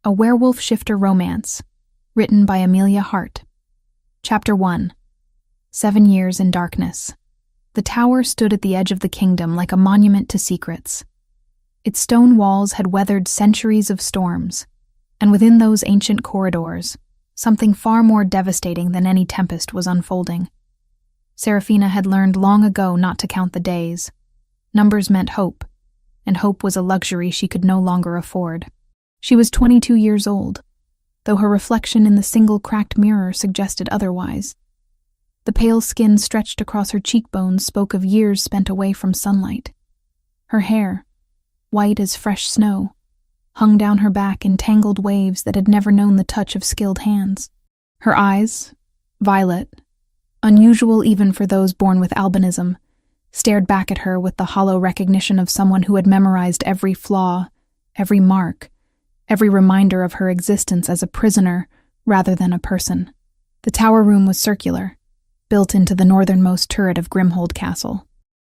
A Werewolf Shifter Romance, written by Amelia Hart. Chapter 1. 7 Years in Darkness. The tower stood at the edge of the kingdom like a monument to secrets. Its stone walls had weathered centuries of storms, and within those ancient corridors, something far more devastating than any tempest was unfolding. Serafina had learned long ago not to count the days. Numbers meant hope, and hope was a luxury she could no longer afford. She was 22 years old, though her reflection in the single cracked mirror suggested otherwise. The pale skin stretched across her cheekbones spoke of years spent away from sunlight. Her hair, white as fresh snow, hung down her back in tangled waves that had never known the touch of skilled hands. Her eyes, violet, unusual even for those born with albinism, stared back at her with the hollow recognition of someone who had memorized every flaw, every mark, every reminder of her existence as a prisoner rather than a person. The tower room was circular, built into the northernmost turret of Grimhold Castle.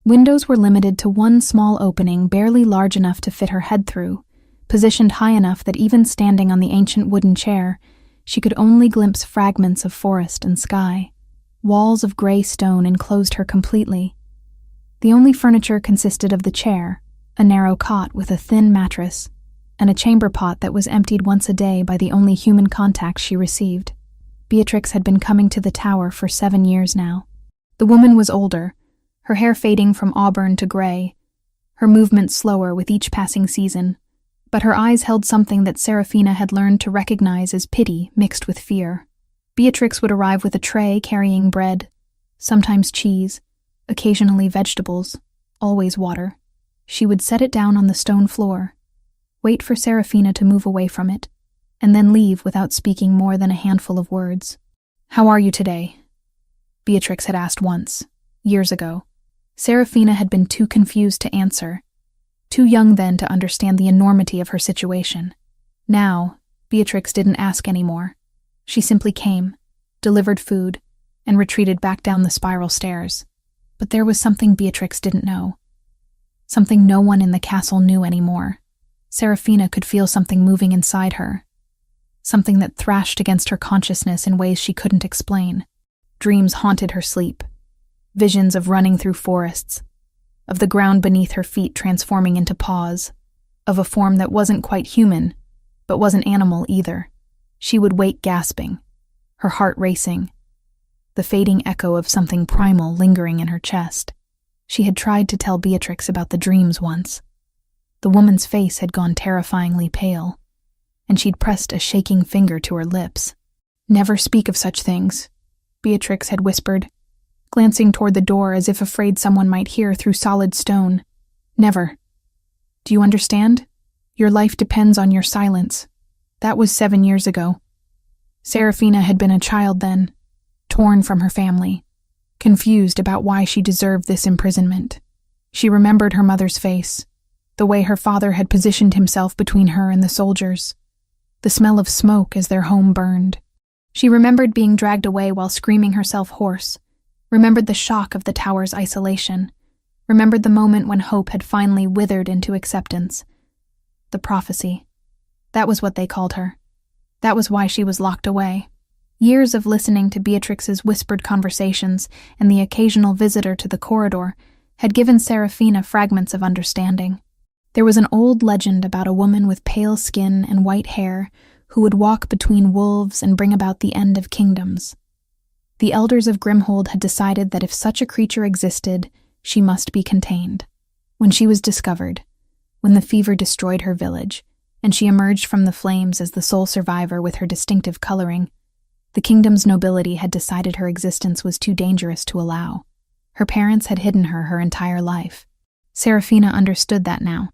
Windows were limited to one small opening barely large enough to fit her head through, positioned high enough that even standing on the ancient wooden chair, she could only glimpse fragments of forest and sky. Walls of gray stone enclosed her completely. The only furniture consisted of the chair, a narrow cot with a thin mattress, and a chamber pot that was emptied once a day by the only human contact she received. Beatrix had been coming to the tower for 7 years now. The woman was older, her hair fading from auburn to gray, her movements slower with each passing season, but her eyes held something that Serafina had learned to recognize as pity mixed with fear. Beatrix would arrive with a tray carrying bread, sometimes cheese, occasionally vegetables, always water. She would set it down on the stone floor, wait for Serafina to move away from it, and then leave without speaking more than a handful of words. "How are you today?" Beatrix had asked once, years ago. Serafina had been too confused to answer, too young then to understand the enormity of her situation. Now, Beatrix didn't ask anymore. She simply came, delivered food, and retreated back down the spiral stairs. But there was something Beatrix didn't know. Something no one in the castle knew anymore. Serafina could feel something moving inside her, something that thrashed against her consciousness in ways she couldn't explain. Dreams haunted her sleep, visions of running through forests, of the ground beneath her feet transforming into paws, of a form that wasn't quite human, but wasn't animal either. She would wake gasping, her heart racing, the fading echo of something primal lingering in her chest. She had tried to tell Beatrix about the dreams once. The woman's face had gone terrifyingly pale, and she'd pressed a shaking finger to her lips. "Never speak of such things," Beatrix had whispered, glancing toward the door as if afraid someone might hear through solid stone. "Never. Do you understand? Your life depends on your silence. That was 7 years ago. Serafina had been a child then, torn from her family, confused about why she deserved this imprisonment. She remembered her mother's face, the way her father had positioned himself between her and the soldiers, the smell of smoke as their home burned. She remembered being dragged away while screaming herself hoarse, remembered the shock of the tower's isolation, remembered the moment when hope had finally withered into acceptance. The prophecy. That was what they called her. That was why she was locked away. Years of listening to Beatrix's whispered conversations and the occasional visitor to the corridor had given Serafina fragments of understanding. There was an old legend about a woman with pale skin and white hair who would walk between wolves and bring about the end of kingdoms. The elders of Grimhold had decided that if such a creature existed, she must be contained. When she was discovered, when the fever destroyed her village, and she emerged from the flames as the sole survivor with her distinctive coloring, the kingdom's nobility had decided her existence was too dangerous to allow. Her parents had hidden her entire life. Serafina understood that now.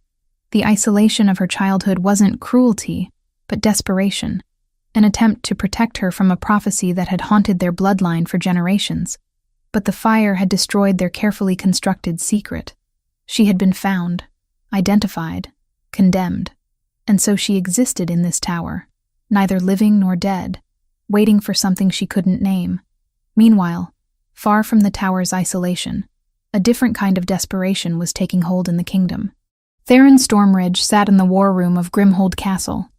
The isolation of her childhood wasn't cruelty, but desperation, an attempt to protect her from a prophecy that had haunted their bloodline for generations. But the fire had destroyed their carefully constructed secret. She had been found, identified, condemned, and so she existed in this tower, neither living nor dead, waiting for something she couldn't name. Meanwhile, far from the tower's isolation, a different kind of desperation was taking hold in the kingdom. Theron Stormridge sat in the war room of Grimhold Castle,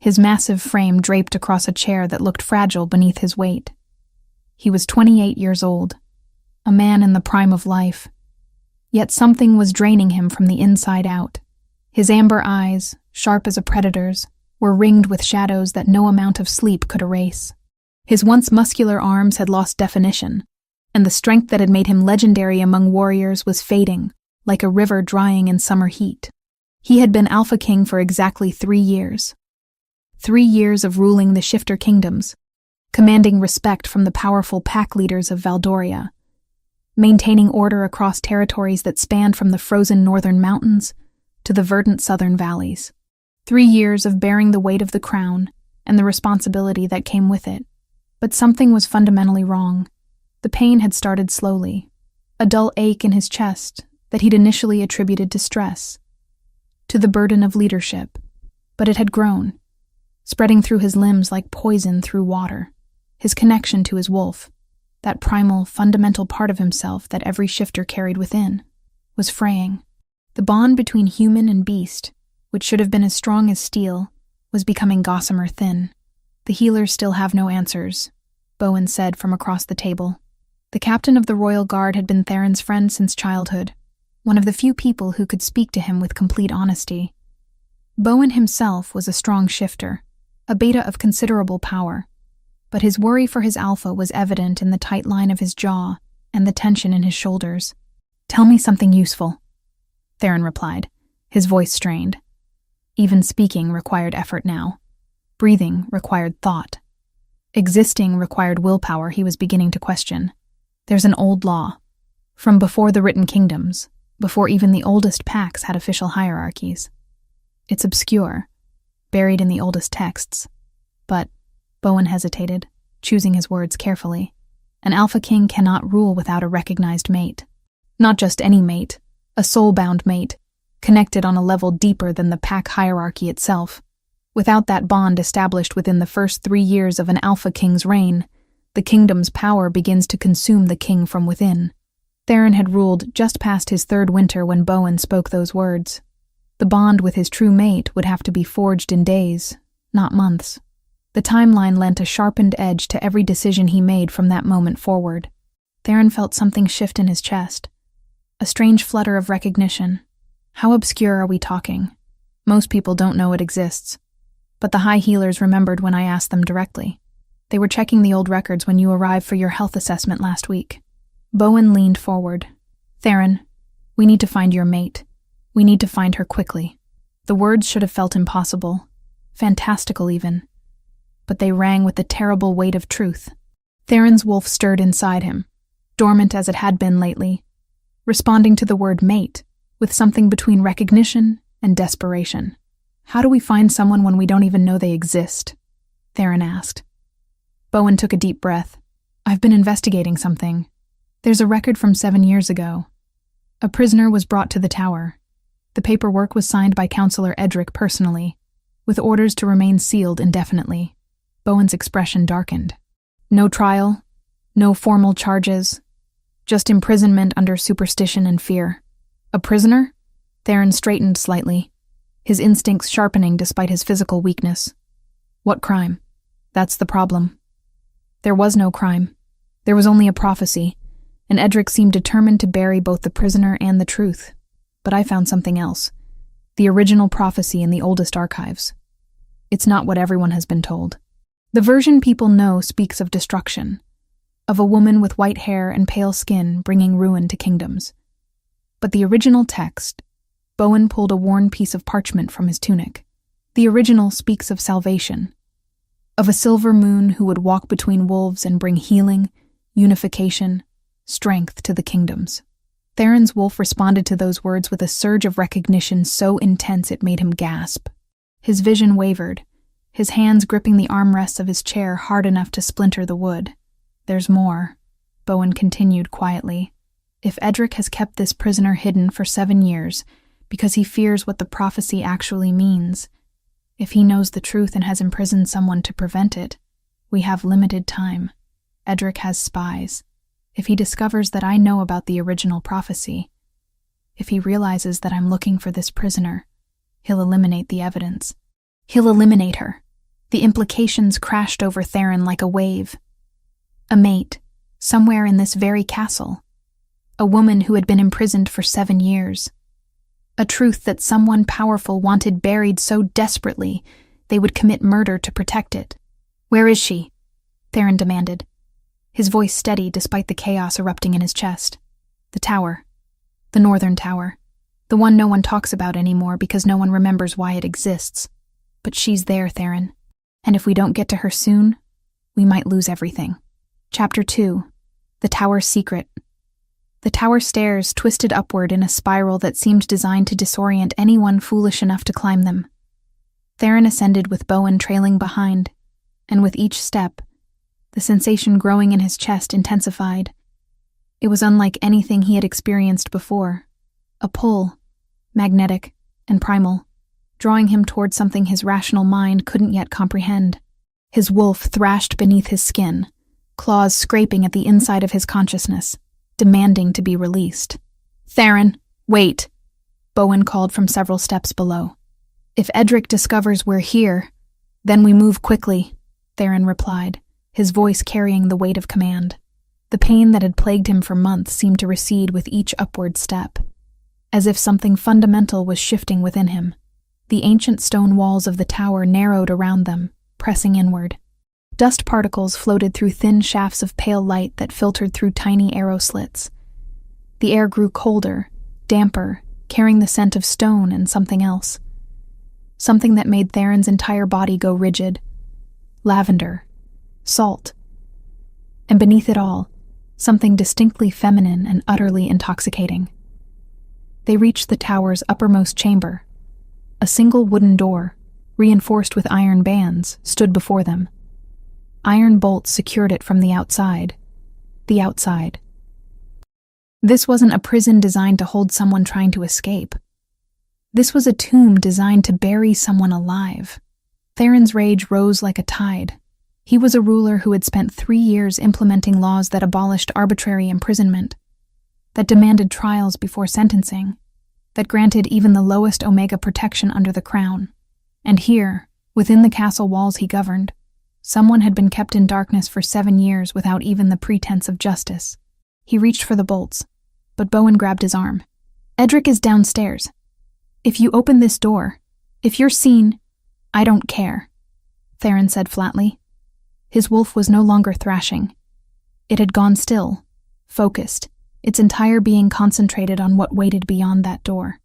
his massive frame draped across a chair that looked fragile beneath his weight. He was 28 years old, a man in the prime of life. Yet something was draining him from the inside out. His amber eyes, sharp as a predator's, were ringed with shadows that no amount of sleep could erase. His once muscular arms had lost definition, and the strength that had made him legendary among warriors was fading, like a river drying in summer heat. He had been Alpha King for exactly 3 years. 3 years of ruling the Shifter Kingdoms, commanding respect from the powerful pack leaders of Valdoria, maintaining order across territories that spanned from the frozen northern mountains to the verdant southern valleys. 3 years of bearing the weight of the crown and the responsibility that came with it. But something was fundamentally wrong. The pain had started slowly, a dull ache in his chest that he'd initially attributed to stress, to the burden of leadership, but it had grown, spreading through his limbs like poison through water. His connection to his wolf, that primal, fundamental part of himself that every shifter carried within, was fraying. The bond between human and beast, which should have been as strong as steel, was becoming gossamer thin. "The healers still have no answers," Bowen said from across the table. The captain of the Royal Guard had been Theron's friend since childhood, one of the few people who could speak to him with complete honesty. Bowen himself was a strong shifter, a beta of considerable power, but his worry for his alpha was evident in the tight line of his jaw and the tension in his shoulders. "Tell me something useful," Theron replied, his voice strained. Even speaking required effort now. Breathing required thought. Existing required willpower he was beginning to question. "There's an old law, from before the written kingdoms, before even the oldest packs had official hierarchies. It's obscure, buried in the oldest texts, but," Bowen hesitated, choosing his words carefully, "an Alpha King cannot rule without a recognized mate. Not just any mate, a soul-bound mate, connected on a level deeper than the pack hierarchy itself. Without that bond established within the first 3 years of an Alpha King's reign, the kingdom's power begins to consume the king from within." Theron had ruled just past his 3rd winter when Bowen spoke those words. The bond with his true mate would have to be forged in days, not months. The timeline lent a sharpened edge to every decision he made from that moment forward. Theron felt something shift in his chest, a strange flutter of recognition. How obscure are we talking? Most people don't know it exists. But the High Healers remembered when I asked them directly. They were checking the old records when you arrived for your health assessment last week. Bowen leaned forward. "Theron, we need to find your mate. We need to find her quickly." The words should have felt impossible, fantastical even, but they rang with the terrible weight of truth. Theron's wolf stirred inside him, dormant as it had been lately, responding to the word mate with something between recognition and desperation. "How do we find someone when we don't even know they exist?" Theron asked. Bowen took a deep breath. "I've been investigating something. There's a record from 7 years ago. A prisoner was brought to the tower. The paperwork was signed by Counselor Edric personally, with orders to remain sealed indefinitely." Bowen's expression darkened. "No trial, no formal charges, just imprisonment under superstition and fear. A prisoner?" Theron straightened slightly, his instincts sharpening despite his physical weakness. "What crime?" "That's the problem. There was no crime. There was only a prophecy, and Edric seemed determined to bury both the prisoner and the truth. But I found something else. The original prophecy in the oldest archives. It's not what everyone has been told. The version people know speaks of destruction, of a woman with white hair and pale skin bringing ruin to kingdoms. But the original text," Bowen pulled a worn piece of parchment from his tunic. "The original speaks of salvation, of a silver moon who would walk between wolves and bring healing, unification, strength to the kingdoms." Theron's wolf responded to those words with a surge of recognition so intense it made him gasp. His vision wavered, his hands gripping the armrests of his chair hard enough to splinter the wood. "There's more," Bowen continued quietly. "If Edric has kept this prisoner hidden for 7 years because he fears what the prophecy actually means, if he knows the truth and has imprisoned someone to prevent it, we have limited time. Edric has spies. If he discovers that I know about the original prophecy, if he realizes that I'm looking for this prisoner, he'll eliminate the evidence. He'll eliminate her." The implications crashed over Theron like a wave. A mate, somewhere in this very castle. A woman who had been imprisoned for 7 years. A truth that someone powerful wanted buried so desperately they would commit murder to protect it. "Where is she?" Theron demanded, his voice steady despite the chaos erupting in his chest. "The tower. The northern tower. The one no one talks about anymore because no one remembers why it exists. But she's there, Theron. And if we don't get to her soon, we might lose everything." Chapter 2. The Tower's Secret. The tower stairs twisted upward in a spiral that seemed designed to disorient anyone foolish enough to climb them. Theron ascended with Bowen trailing behind, and with each step, the sensation growing in his chest intensified. It was unlike anything he had experienced before. A pull, magnetic and primal, drawing him toward something his rational mind couldn't yet comprehend. His wolf thrashed beneath his skin, claws scraping at the inside of his consciousness, demanding to be released. "Theron, wait!" Bowen called from several steps below. "If Edric discovers we're here, then we move quickly," Theron replied, his voice carrying the weight of command. The pain that had plagued him for months seemed to recede with each upward step, as if something fundamental was shifting within him. The ancient stone walls of the tower narrowed around them, pressing inward. Dust particles floated through thin shafts of pale light that filtered through tiny arrow slits. The air grew colder, damper, carrying the scent of stone and something else. Something that made Theron's entire body go rigid. Lavender. Salt. And beneath it all, something distinctly feminine and utterly intoxicating. They reached the tower's uppermost chamber. A single wooden door, reinforced with iron bands, stood before them. Iron bolts secured it from the outside. The outside. This wasn't a prison designed to hold someone trying to escape. This was a tomb designed to bury someone alive. Theron's rage rose like a tide. He was a ruler who had spent 3 years implementing laws that abolished arbitrary imprisonment, that demanded trials before sentencing, that granted even the lowest Omega protection under the crown. And here, within the castle walls he governed, someone had been kept in darkness for 7 years without even the pretense of justice. He reached for the bolts, but Bowen grabbed his arm. "Edric is downstairs. If you open this door, if you're seen, I don't care," Theron said flatly. His wolf was no longer thrashing. It had gone still, focused, its entire being concentrated on what waited beyond that door.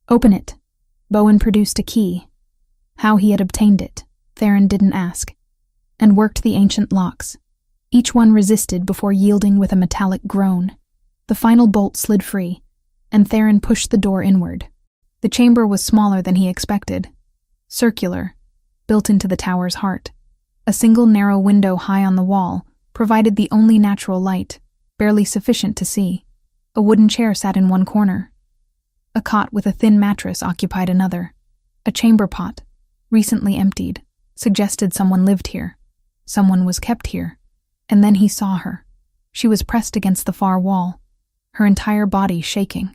"Open it." Bowen produced a key. How he had obtained it, Theron didn't ask, and worked the ancient locks. Each one resisted before yielding with a metallic groan. The final bolt slid free, and Theron pushed the door inward. The chamber was smaller than he expected. Circular, built into the tower's heart. A single narrow window high on the wall provided the only natural light, barely sufficient to see. A wooden chair sat in one corner. A cot with a thin mattress occupied another. A chamber pot, recently emptied, suggested someone lived here. Someone was kept here. And then he saw her. She was pressed against the far wall, her entire body shaking.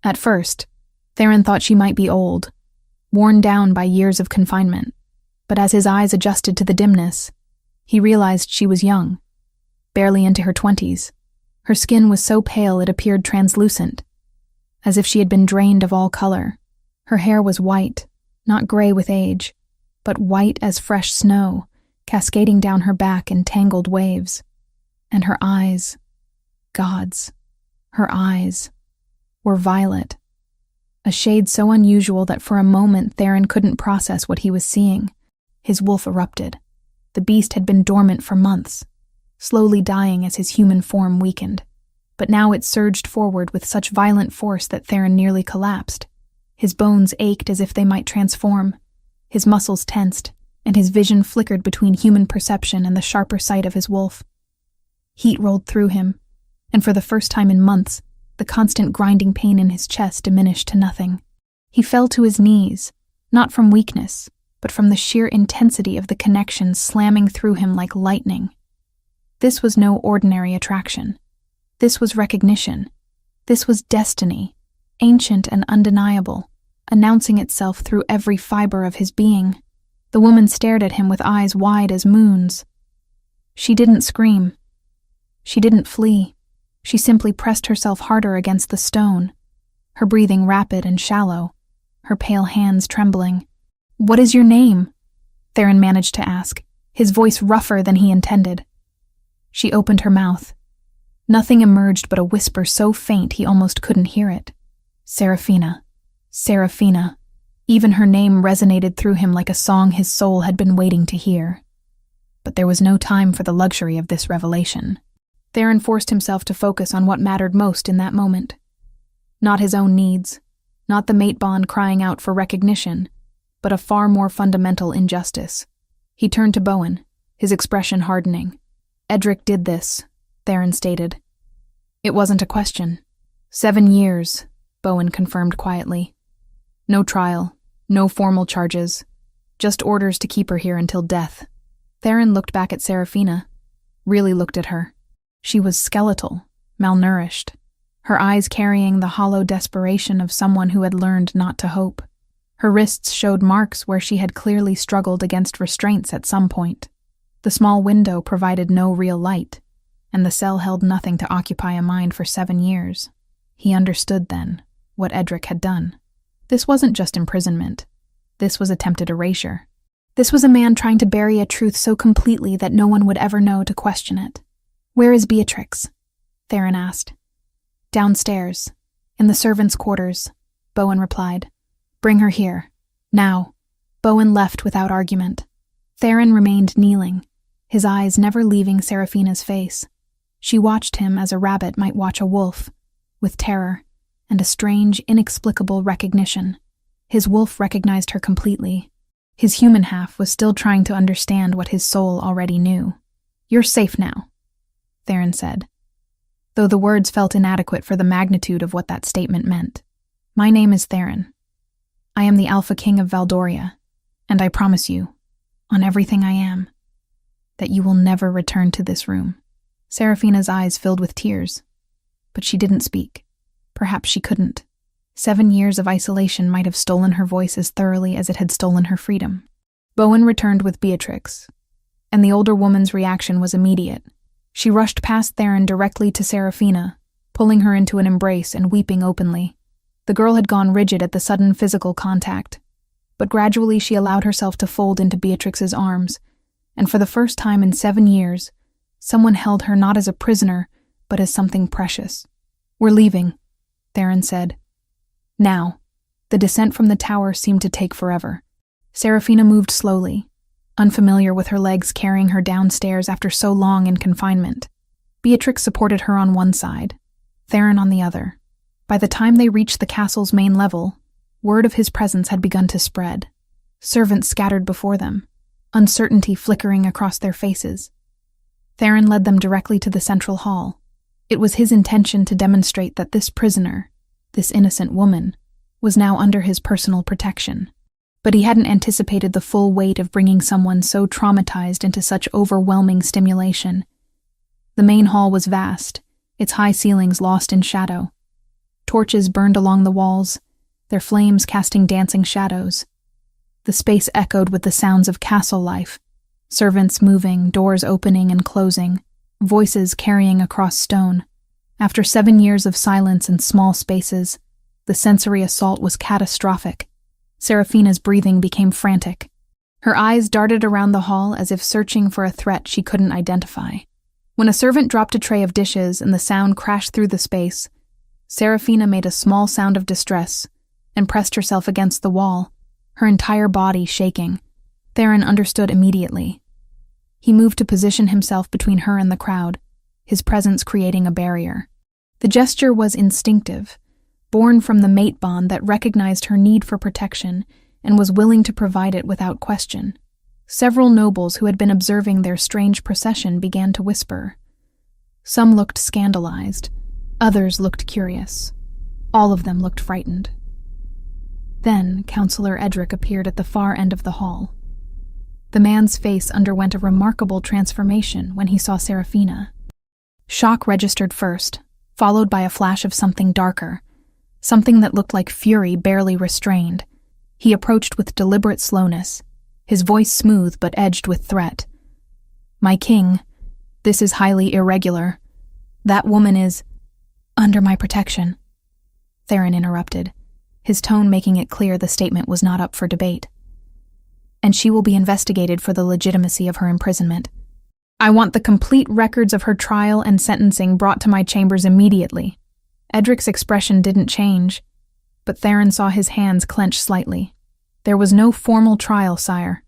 At first, Theron thought she might be old, worn down by years of confinement. But as his eyes adjusted to the dimness, he realized she was young, barely into her 20s. Her skin was so pale it appeared translucent, as if she had been drained of all color. Her hair was white, not gray with age, but white as fresh snow, cascading down her back in tangled waves. And her eyes, gods, her eyes, were violet, a shade so unusual that for a moment Theron couldn't process what he was seeing. His wolf erupted. The beast had been dormant for months, slowly dying as his human form weakened. But now it surged forward with such violent force that Theron nearly collapsed. His bones ached as if they might transform. His muscles tensed, and his vision flickered between human perception and the sharper sight of his wolf. Heat rolled through him, and for the first time in months, the constant grinding pain in his chest diminished to nothing. He fell to his knees, not from weakness, but from the sheer intensity of the connection slamming through him like lightning. This was no ordinary attraction. This was recognition. This was destiny, ancient and undeniable, announcing itself through every fiber of his being. The woman stared at him with eyes wide as moons. She didn't scream. She didn't flee. She simply pressed herself harder against the stone, her breathing rapid and shallow, her pale hands trembling. "What is your name?" Theron managed to ask, his voice rougher than he intended. She opened her mouth. Nothing emerged but a whisper so faint he almost couldn't hear it. Serafina. Serafina. Even her name resonated through him like a song his soul had been waiting to hear. But there was no time for the luxury of this revelation. Theron forced himself to focus on what mattered most in that moment. Not his own needs, not the mate bond crying out for recognition, but a far more fundamental injustice. He turned to Bowen, his expression hardening. "Edric did this," Theron stated. "It wasn't a question." 7 years, Bowen confirmed quietly. "No trial, no formal charges, just orders to keep her here until death." Theron looked back at Serafina, really looked at her. She was skeletal, malnourished, her eyes carrying the hollow desperation of someone who had learned not to hope. Her wrists showed marks where she had clearly struggled against restraints at some point. The small window provided no real light, and the cell held nothing to occupy a mind for 7 years. He understood then what Edric had done. This wasn't just imprisonment. This was attempted erasure. This was a man trying to bury a truth so completely that no one would ever know to question it. "Where is Beatrix?" Theron asked. "Downstairs, in the servants' quarters," Bowen replied. "Bring her here. Now." Bowen left without argument. Theron remained kneeling, his eyes never leaving Serafina's face. She watched him as a rabbit might watch a wolf, with terror and a strange, inexplicable recognition. His wolf recognized her completely. His human half was still trying to understand what his soul already knew. "You're safe now," Theron said, though the words felt inadequate for the magnitude of what that statement meant. "My name is Theron. I am the Alpha King of Valdoria, and I promise you, on everything I am, that you will never return to this room." Serafina's eyes filled with tears, but she didn't speak. Perhaps she couldn't. 7 years of isolation might have stolen her voice as thoroughly as it had stolen her freedom. Bowen returned with Beatrix, and the older woman's reaction was immediate. She rushed past Theron directly to Serafina, pulling her into an embrace and weeping openly. The girl had gone rigid at the sudden physical contact, but gradually she allowed herself to fold into Beatrix's arms, and for the first time in 7 years, someone held her not as a prisoner, but as something precious. "We're leaving," Theron said. Now, the descent from the tower seemed to take forever. Serafina moved slowly, unfamiliar with her legs carrying her downstairs after so long in confinement. Beatrix supported her on one side, Theron on the other. By the time they reached the castle's main level, word of his presence had begun to spread. Servants scattered before them, uncertainty flickering across their faces. Theron led them directly to the central hall. It was his intention to demonstrate that this prisoner, this innocent woman, was now under his personal protection. But he hadn't anticipated the full weight of bringing someone so traumatized into such overwhelming stimulation. The main hall was vast, its high ceilings lost in shadow. Torches burned along the walls, their flames casting dancing shadows. The space echoed with the sounds of castle life, servants moving, doors opening and closing, voices carrying across stone. After 7 years of silence and small spaces, the sensory assault was catastrophic. Serafina's breathing became frantic. Her eyes darted around the hall as if searching for a threat she couldn't identify. When a servant dropped a tray of dishes and the sound crashed through the space, Serafina made a small sound of distress and pressed herself against the wall, her entire body shaking. Theron understood immediately. He moved to position himself between her and the crowd, his presence creating a barrier. The gesture was instinctive, born from the mate bond that recognized her need for protection and was willing to provide it without question. Several nobles who had been observing their strange procession began to whisper. Some looked scandalized, others looked curious. All of them looked frightened. Then Councillor Edric appeared at the far end of the hall. The man's face underwent a remarkable transformation when he saw Serafina. Shock registered first, followed by a flash of something darker, something that looked like fury barely restrained. He approached with deliberate slowness, his voice smooth but edged with threat. "My king, this is highly irregular. That woman is under my protection," Theron interrupted, his tone making it clear the statement was not up for debate. "And she will be investigated for the legitimacy of her imprisonment. I want the complete records of her trial and sentencing brought to my chambers immediately." Edric's expression didn't change, but Theron saw his hands clench slightly. "There was no formal trial, sire.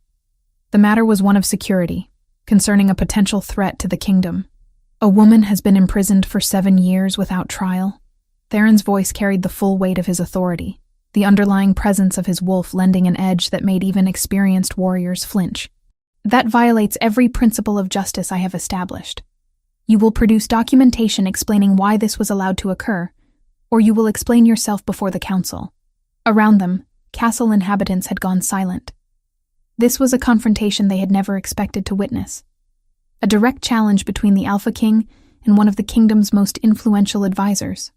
The matter was one of security, concerning a potential threat to the kingdom. A woman has been imprisoned for 7 years without trial." Theron's voice carried the full weight of his authority, the underlying presence of his wolf lending an edge that made even experienced warriors flinch. "That violates every principle of justice I have established. You will produce documentation explaining why this was allowed to occur, or you will explain yourself before the council." Around them, castle inhabitants had gone silent. This was a confrontation they had never expected to witness. A direct challenge between the Alpha King and one of the kingdom's most influential advisors.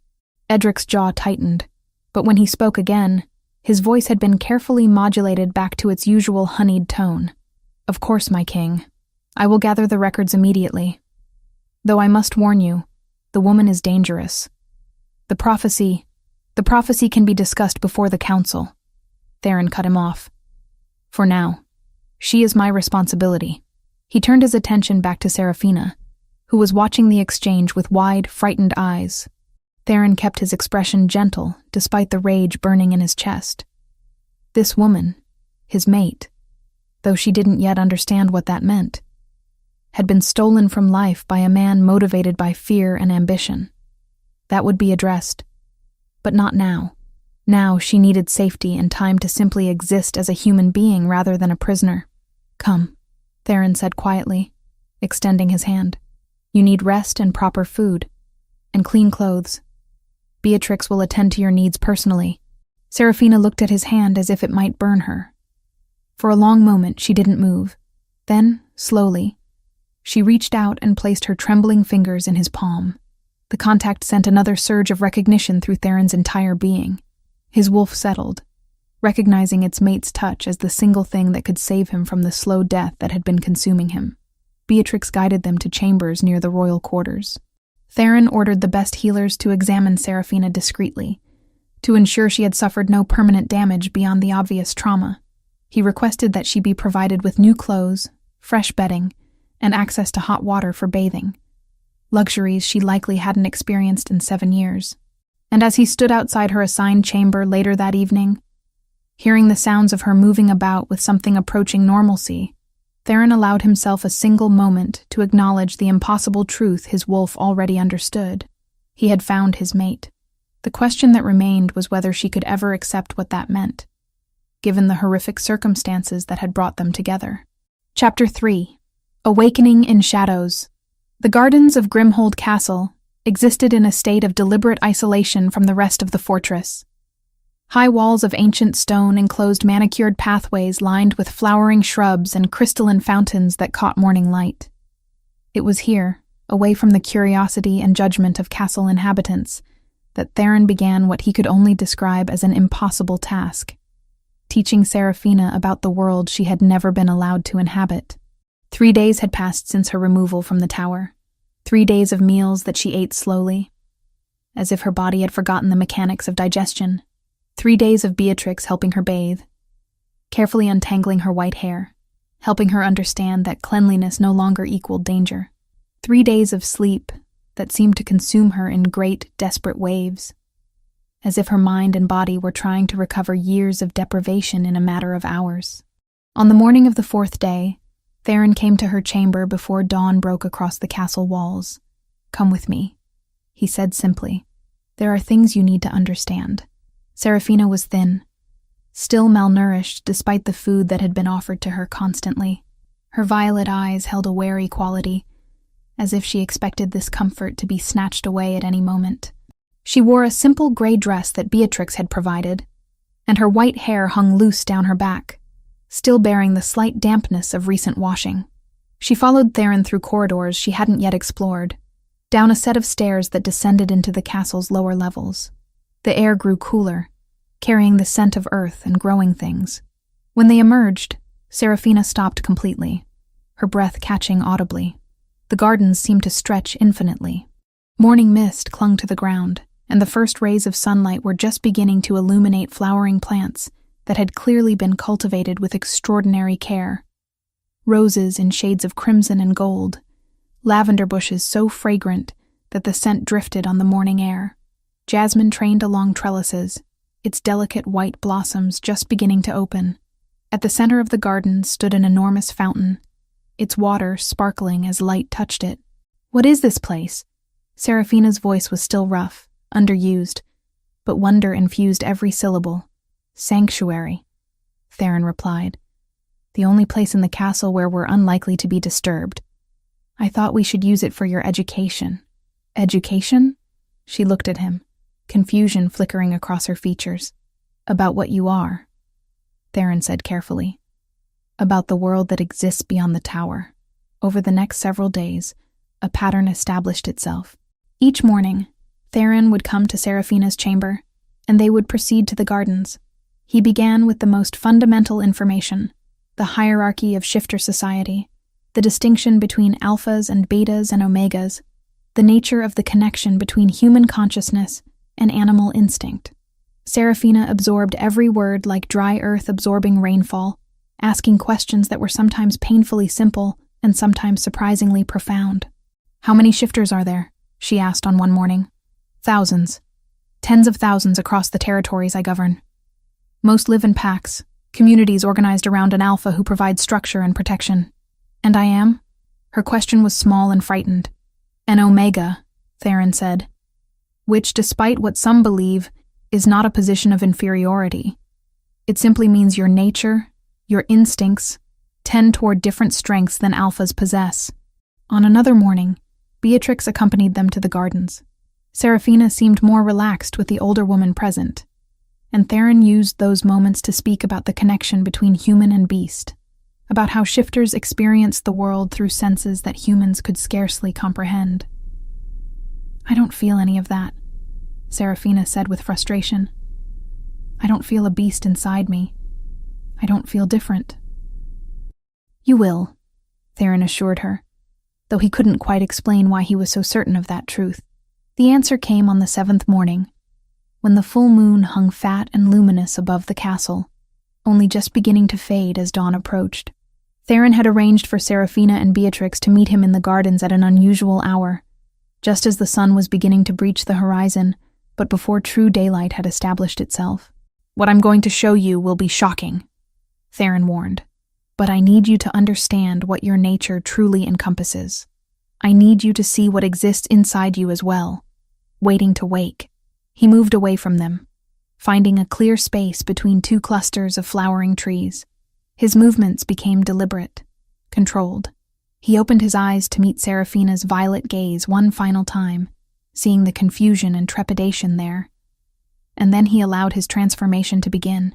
Edric's jaw tightened, but when he spoke again, his voice had been carefully modulated back to its usual honeyed tone. "Of course, my king. I will gather the records immediately. Though I must warn you, the woman is dangerous. The prophecy can be discussed before the council." Theron cut him off. "For now, she is my responsibility." He turned his attention back to Seraphina, who was watching the exchange with wide, frightened eyes. Theron kept his expression gentle, despite the rage burning in his chest. This woman, his mate, though she didn't yet understand what that meant, had been stolen from life by a man motivated by fear and ambition. That would be addressed, but not now. Now she needed safety and time to simply exist as a human being rather than a prisoner. "Come," Theron said quietly, extending his hand. "You need rest and proper food, and clean clothes. Beatrix will attend to your needs personally." Seraphina looked at his hand as if it might burn her. For a long moment she didn't move. Then, slowly, she reached out and placed her trembling fingers in his palm. The contact sent another surge of recognition through Theron's entire being. His wolf settled, recognizing its mate's touch as the single thing that could save him from the slow death that had been consuming him. Beatrix guided them to chambers near the royal quarters. Theron ordered the best healers to examine Seraphina discreetly, to ensure she had suffered no permanent damage beyond the obvious trauma. He requested that she be provided with new clothes, fresh bedding, and access to hot water for bathing, luxuries she likely hadn't experienced in 7 years. And as he stood outside her assigned chamber later that evening, hearing the sounds of her moving about with something approaching normalcy, Theron allowed himself a single moment to acknowledge the impossible truth his wolf already understood. He had found his mate. The question that remained was whether she could ever accept what that meant, given the horrific circumstances that had brought them together. Chapter 3. Awakening in Shadows. The gardens of Grimhold Castle existed in a state of deliberate isolation from the rest of the fortress. High walls of ancient stone enclosed manicured pathways lined with flowering shrubs and crystalline fountains that caught morning light. It was here, away from the curiosity and judgment of castle inhabitants, that Theron began what he could only describe as an impossible task, teaching Seraphina about the world she had never been allowed to inhabit. 3 days had passed since her removal from the tower. 3 days of meals that she ate slowly, as if her body had forgotten the mechanics of digestion. 3 days of Beatrix helping her bathe, carefully untangling her white hair, helping her understand that cleanliness no longer equaled danger. 3 days of sleep that seemed to consume her in great, desperate waves, as if her mind and body were trying to recover years of deprivation in a matter of hours. On the morning of the 4th day, Theron came to her chamber before dawn broke across the castle walls. "Come with me," he said simply. "There are things you need to understand." Seraphina was thin, still malnourished despite the food that had been offered to her constantly. Her violet eyes held a wary quality, as if she expected this comfort to be snatched away at any moment. She wore a simple gray dress that Beatrix had provided, and her white hair hung loose down her back, still bearing the slight dampness of recent washing. She followed Theron through corridors she hadn't yet explored, down a set of stairs that descended into the castle's lower levels. The air grew cooler, carrying the scent of earth and growing things. When they emerged, Serafina stopped completely, her breath catching audibly. The gardens seemed to stretch infinitely. Morning mist clung to the ground, and the first rays of sunlight were just beginning to illuminate flowering plants that had clearly been cultivated with extraordinary care. Roses in shades of crimson and gold, lavender bushes so fragrant that the scent drifted on the morning air, jasmine trained along trellises, its delicate white blossoms just beginning to open. At the center of the garden stood an enormous fountain, its water sparkling as light touched it. "What is this place?" Serafina's voice was still rough, underused, but wonder infused every syllable. "Sanctuary," Theron replied. "The only place in the castle where we're unlikely to be disturbed. I thought we should use it for your education." "Education?" She looked at him, confusion flickering across her features. "About what you are," Theron said carefully. "About the world that exists beyond the tower." Over the next several days, a pattern established itself. Each morning, Theron would come to Serafina's chamber, and they would proceed to the gardens. He began with the most fundamental information, the hierarchy of shifter society, the distinction between alphas and betas and omegas, the nature of the connection between human consciousness and animal instinct. Serafina absorbed every word like dry earth absorbing rainfall, asking questions that were sometimes painfully simple and sometimes surprisingly profound. "How many shifters are there?" she asked on one morning. "Thousands. Tens of thousands across the territories I govern. Most live in packs, communities organized around an alpha who provides structure and protection. And I am?" Her question was small and frightened. "An omega," Theron said, "which, despite what some believe, is not a position of inferiority. It simply means your nature, your instincts, tend toward different strengths than alphas possess." On another morning, Beatrix accompanied them to the gardens. Serafina seemed more relaxed with the older woman present, and Theron used those moments to speak about the connection between human and beast, about how shifters experience the world through senses that humans could scarcely comprehend. "I don't feel any of that," Serafina said with frustration. "I don't feel a beast inside me. I don't feel different." "You will," Theron assured her, though he couldn't quite explain why he was so certain of that truth. The answer came on the 7th morning, when the full moon hung fat and luminous above the castle, only just beginning to fade as dawn approached. Theron had arranged for Serafina and Beatrix to meet him in the gardens at an unusual hour, just as the sun was beginning to breach the horizon, but before true daylight had established itself. "What I'm going to show you will be shocking," Theron warned. "But I need you to understand what your nature truly encompasses. I need you to see what exists inside you as well, waiting to wake." He moved away from them, finding a clear space between two clusters of flowering trees. His movements became deliberate, controlled. He opened his eyes to meet Serafina's violet gaze one final time, seeing the confusion and trepidation there. And then he allowed his transformation to begin.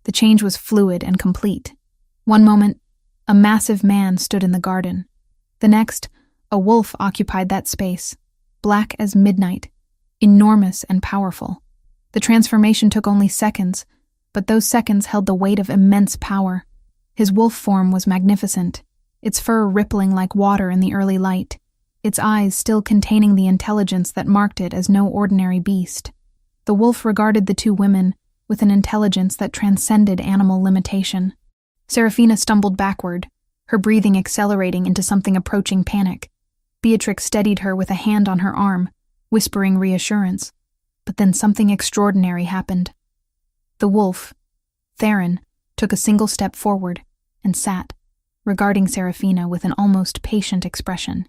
The change was fluid and complete. One moment, a massive man stood in the garden. The next, a wolf occupied that space, black as midnight, enormous and powerful. The transformation took only seconds, but those seconds held the weight of immense power. His wolf form was magnificent, its fur rippling like water in the early light, its eyes still containing the intelligence that marked it as no ordinary beast. The wolf regarded the two women with an intelligence that transcended animal limitation. Serafina stumbled backward, her breathing accelerating into something approaching panic. Beatrix steadied her with a hand on her arm, whispering reassurance. But then something extraordinary happened. The wolf, Theron, took a single step forward and sat, regarding Serafina with an almost patient expression.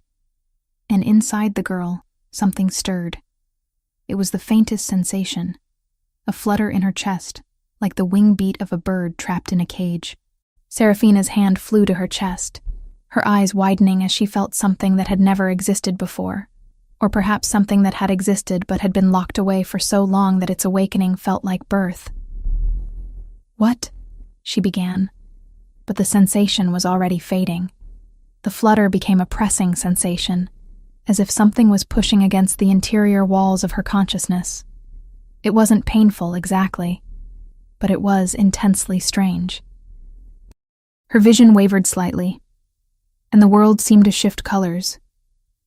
And inside the girl, something stirred. It was the faintest sensation, a flutter in her chest, like the wing beat of a bird trapped in a cage. Serafina's hand flew to her chest, her eyes widening as she felt something that had never existed before, or perhaps something that had existed but had been locked away for so long that its awakening felt like birth. "What?" she began, but the sensation was already fading. The flutter became a pressing sensation, as if something was pushing against the interior walls of her consciousness. It wasn't painful exactly, but it was intensely strange. Her vision wavered slightly, and the world seemed to shift colors,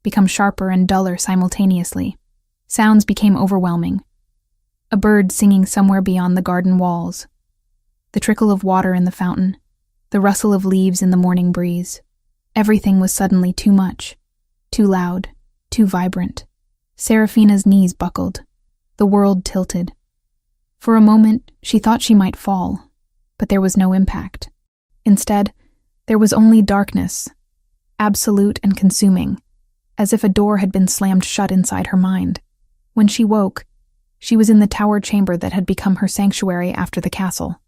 become sharper and duller simultaneously. Sounds became overwhelming. A bird singing somewhere beyond the garden walls, the trickle of water in the fountain, the rustle of leaves in the morning breeze. Everything was suddenly too much, too loud, too vibrant. Serafina's knees buckled. The world tilted. For a moment, she thought she might fall, but there was no impact. Instead, there was only darkness, absolute and consuming, as if a door had been slammed shut inside her mind. When she woke, she was in the tower chamber that had become her sanctuary after the castle.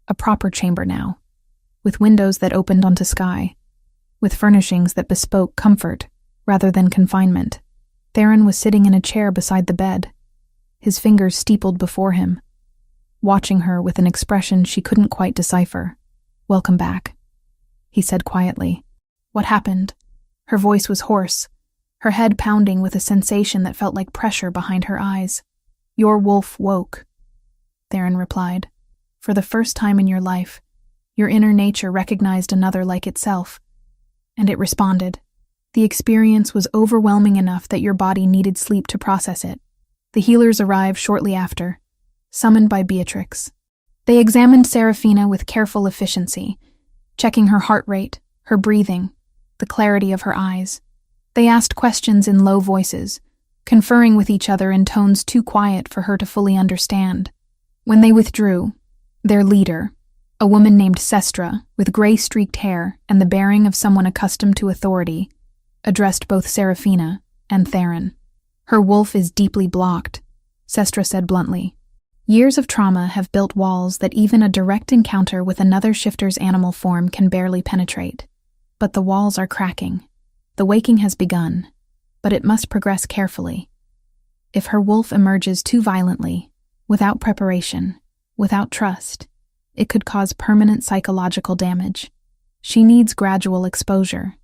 A proper chamber now, with windows that opened onto sky, with furnishings that bespoke comfort rather than confinement. Theron was sitting in a chair beside the bed, his fingers steepled before him, watching her with an expression she couldn't quite decipher. "Welcome back," he said quietly. "What happened?" Her voice was hoarse, her head pounding with a sensation that felt like pressure behind her eyes. "Your wolf woke," Theron replied. "For the first time in your life, your inner nature recognized another like itself, and it responded. The experience was overwhelming enough that your body needed sleep to process it. The healers arrived shortly after, summoned by Beatrix. They examined Serafina with careful efficiency, checking her heart rate, her breathing, the clarity of her eyes. They asked questions in low voices, conferring with each other in tones too quiet for her to fully understand. When they withdrew, their leader, a woman named Sestra, with gray-streaked hair and the bearing of someone accustomed to authority, addressed both Serafina and Theron. "Her wolf is deeply blocked," Sestra said bluntly. "Years of trauma have built walls that even a direct encounter with another shifter's animal form can barely penetrate. But the walls are cracking. The waking has begun, but it must progress carefully. If her wolf emerges too violently, without preparation, without trust, it could cause permanent psychological damage. She needs gradual exposure.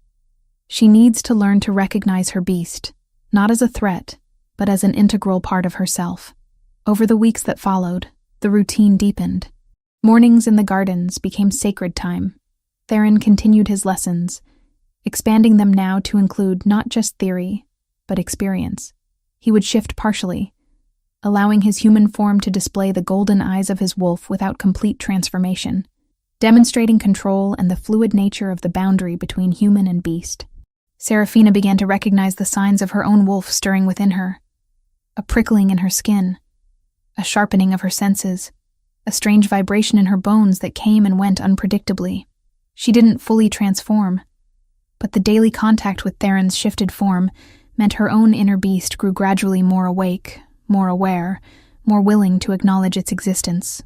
She needs to learn to recognize her beast, not as a threat, but as an integral part of herself." Over the weeks that followed, the routine deepened. Mornings in the gardens became sacred time. Theron continued his lessons, expanding them now to include not just theory, but experience. He would shift partially, allowing his human form to display the golden eyes of his wolf without complete transformation, demonstrating control and the fluid nature of the boundary between human and beast. Serafina began to recognize the signs of her own wolf stirring within her. A prickling in her skin, a sharpening of her senses, a strange vibration in her bones that came and went unpredictably. She didn't fully transform, but the daily contact with Theron's shifted form meant her own inner beast grew gradually more awake, more aware, more willing to acknowledge its existence.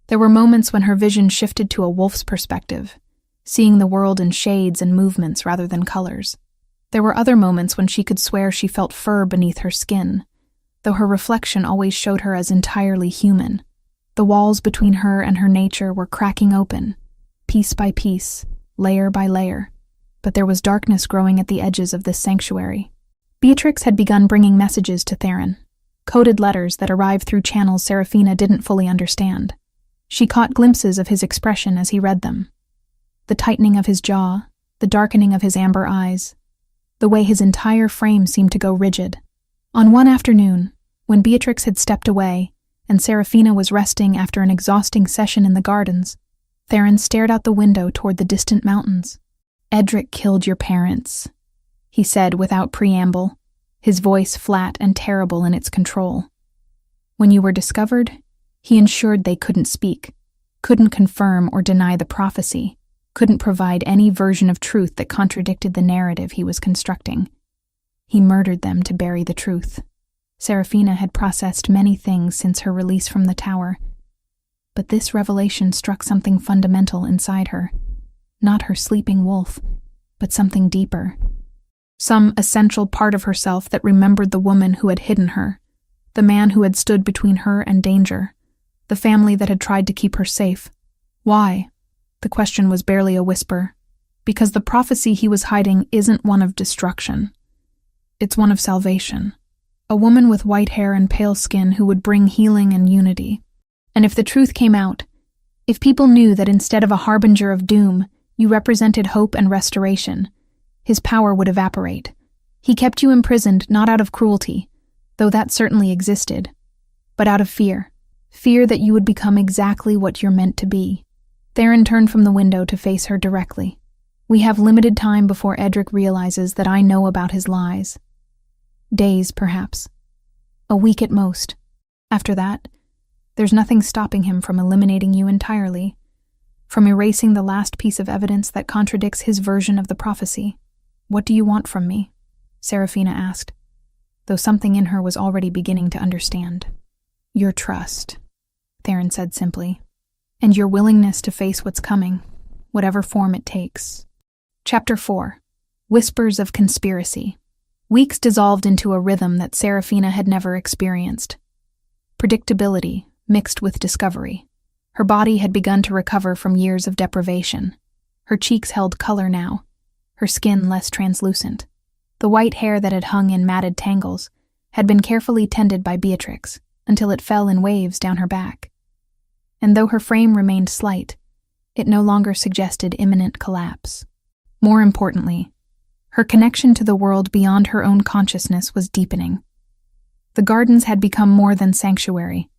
There were moments when her vision shifted to a wolf's perspective, seeing the world in shades and movements rather than colors. There were other moments when she could swear she felt fur beneath her skin, though her reflection always showed her as entirely human. The walls between her and her nature were cracking open, piece by piece, layer by layer, but there was darkness growing at the edges of this sanctuary. Beatrix had begun bringing messages to Theron, coded letters that arrived through channels Serafina didn't fully understand. She caught glimpses of his expression as he read them. The tightening of his jaw, the darkening of his amber eyes, the way his entire frame seemed to go rigid. On one afternoon, when Beatrix had stepped away and Serafina was resting after an exhausting session in the gardens, Theron stared out the window toward the distant mountains. "Edric killed your parents," he said without preamble, his voice flat and terrible in its control. "When you were discovered, he ensured they couldn't speak, couldn't confirm or deny the prophecy, couldn't provide any version of truth that contradicted the narrative he was constructing. He murdered them to bury the truth." Serafina had processed many things since her release from the tower, but this revelation struck something fundamental inside her. Not her sleeping wolf, but something deeper. Some essential part of herself that remembered the woman who had hidden her, the man who had stood between her and danger, the family that had tried to keep her safe. Why? The question was barely a whisper, because the prophecy he was hiding isn't one of destruction. It's one of salvation. A woman with white hair and pale skin who would bring healing and unity. And if the truth came out, if people knew that instead of a harbinger of doom, You represented hope and restoration. His power would evaporate. He kept you imprisoned not out of cruelty, though that certainly existed, but out of fear. Fear that you would become exactly what you're meant to be. Theron turned from the window to face her directly. We have limited time before Edric realizes that I know about his lies. Days, perhaps. A week at most. After that, there's nothing stopping him from eliminating you entirely, from erasing the last piece of evidence that contradicts his version of the prophecy. What do you want from me? Serafina asked, though something in her was already beginning to understand. Your trust, Theron said simply, and your willingness to face what's coming, whatever form it takes. Chapter 4. Whispers of Conspiracy. Weeks dissolved into a rhythm that Serafina had never experienced. Predictability mixed with discovery. Her body had begun to recover from years of deprivation. Her cheeks held color now, her skin less translucent. The white hair that had hung in matted tangles had been carefully tended by Beatrix until it fell in waves down her back. And though her frame remained slight, it no longer suggested imminent collapse. More importantly, her connection to the world beyond her own consciousness was deepening. The gardens had become more than sanctuary.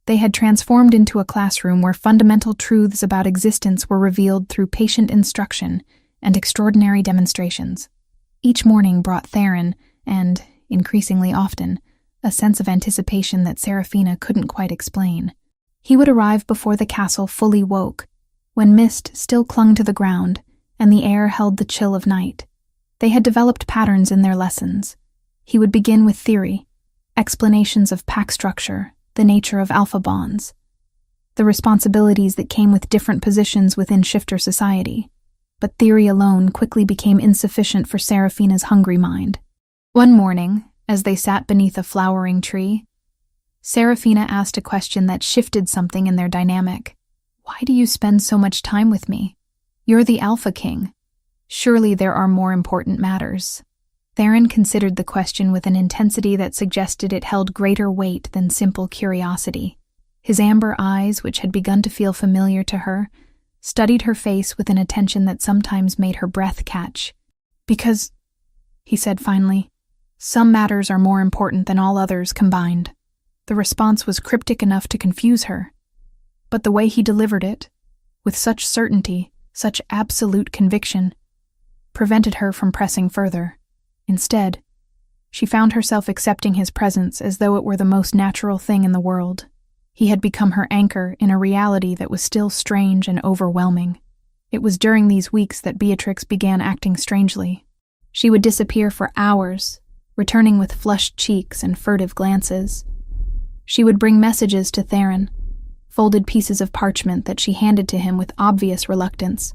They had transformed into a classroom where fundamental truths about existence were revealed through patient instruction and extraordinary demonstrations. Each morning brought Theron, and, increasingly often, a sense of anticipation that Serafina couldn't quite explain. He would arrive before the castle fully woke, when mist still clung to the ground and the air held the chill of night. They had developed patterns in their lessons. He would begin with theory, explanations of pack structure, the nature of alpha bonds, the responsibilities that came with different positions within shifter society. But theory alone quickly became insufficient for Serafina's hungry mind. One morning, as they sat beneath a flowering tree, Serafina asked a question that shifted something in their dynamic. Why do you spend so much time with me? You're the Alpha King. Surely there are more important matters. Theron considered the question with an intensity that suggested it held greater weight than simple curiosity. His amber eyes, which had begun to feel familiar to her, studied her face with an attention that sometimes made her breath catch. Because, he said finally, some matters are more important than all others combined. The response was cryptic enough to confuse her, but the way he delivered it, with such certainty, such absolute conviction, prevented her from pressing further. Instead, she found herself accepting his presence as though it were the most natural thing in the world. He had become her anchor in a reality that was still strange and overwhelming. It was during these weeks that Beatrix began acting strangely. She would disappear for hours, returning with flushed cheeks and furtive glances. She would bring messages to Theron, folded pieces of parchment that she handed to him with obvious reluctance.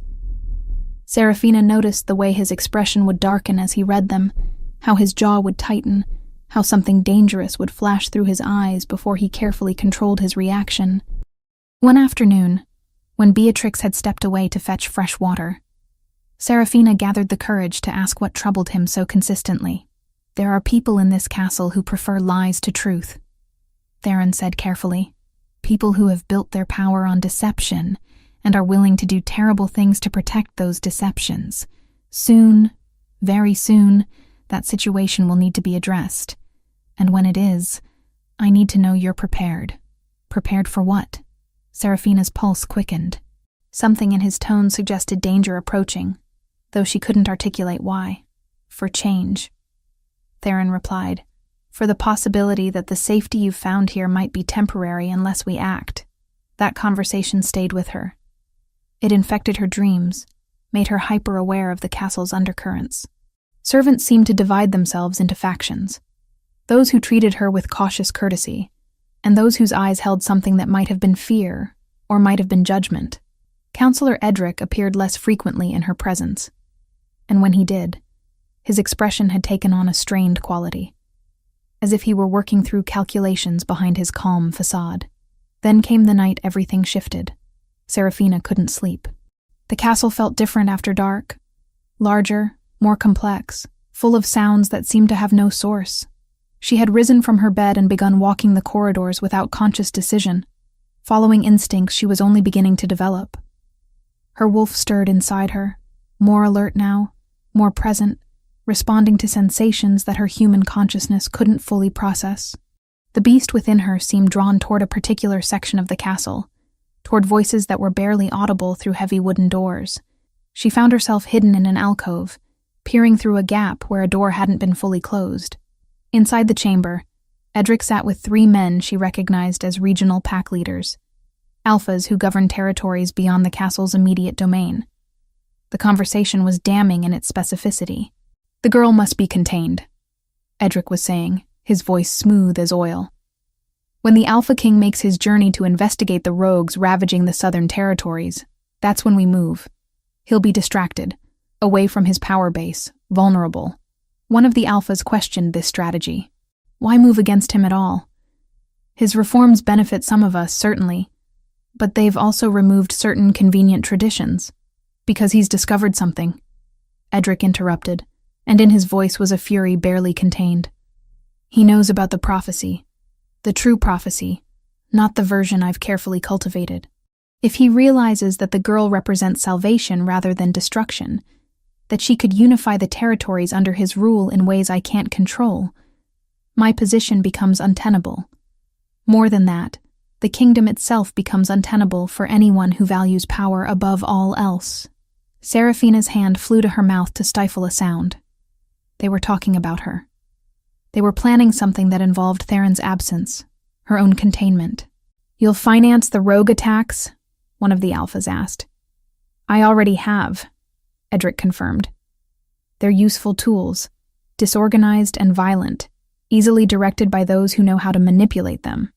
Serafina noticed the way his expression would darken as he read them, how his jaw would tighten, how something dangerous would flash through his eyes before he carefully controlled his reaction. One afternoon, when Beatrix had stepped away to fetch fresh water, Serafina gathered the courage to ask what troubled him so consistently. There are people in this castle who prefer lies to truth, Theron said carefully. People who have built their power on deception and are willing to do terrible things to protect those deceptions. Soon, very soon, that situation will need to be addressed. And when it is, I need to know you're prepared. Prepared for what? Serafina's pulse quickened. Something in his tone suggested danger approaching, though she couldn't articulate why. For change. Theron replied, for the possibility that the safety you've found here might be temporary unless we act. That conversation stayed with her. It infected her dreams, made her hyper-aware of the castle's undercurrents. Servants seemed to divide themselves into factions. Those who treated her with cautious courtesy, and those whose eyes held something that might have been fear, or might have been judgment. Counselor Edric appeared less frequently in her presence, and when he did, his expression had taken on a strained quality, as if he were working through calculations behind his calm facade. Then came the night everything shifted. Serafina couldn't sleep. The castle felt different after dark, larger, more complex, full of sounds that seemed to have no source. She had risen from her bed and begun walking the corridors without conscious decision, following instincts she was only beginning to develop. Her wolf stirred inside her, more alert now, more present, responding to sensations that her human consciousness couldn't fully process. The beast within her seemed drawn toward a particular section of the castle, toward voices that were barely audible through heavy wooden doors. She found herself hidden in an alcove, peering through a gap where a door hadn't been fully closed. Inside the chamber, Edric sat with 3 men she recognized as regional pack leaders, alphas who governed territories beyond the castle's immediate domain. The conversation was damning in its specificity. "The girl must be contained," Edric was saying, his voice smooth as oil. "When the Alpha King makes his journey to investigate the rogues ravaging the southern territories, that's when we move. He'll be distracted, away from his power base, vulnerable." One of the alphas questioned this strategy. Why move against him at all? His reforms benefit some of us, certainly, but they've also removed certain convenient traditions. Because he's discovered something, Edric interrupted, and in his voice was a fury barely contained. He knows about the prophecy, the true prophecy, not the version I've carefully cultivated. If he realizes that the girl represents salvation rather than destruction, that she could unify the territories under his rule in ways I can't control, my position becomes untenable. More than that, the kingdom itself becomes untenable for anyone who values power above all else. Seraphina's hand flew to her mouth to stifle a sound. They were talking about her. They were planning something that involved Theron's absence, her own containment. "You'll finance the rogue attacks?" one of the alphas asked. "I already have," Edric confirmed. "They're useful tools, disorganized and violent, easily directed by those who know how to manipulate them.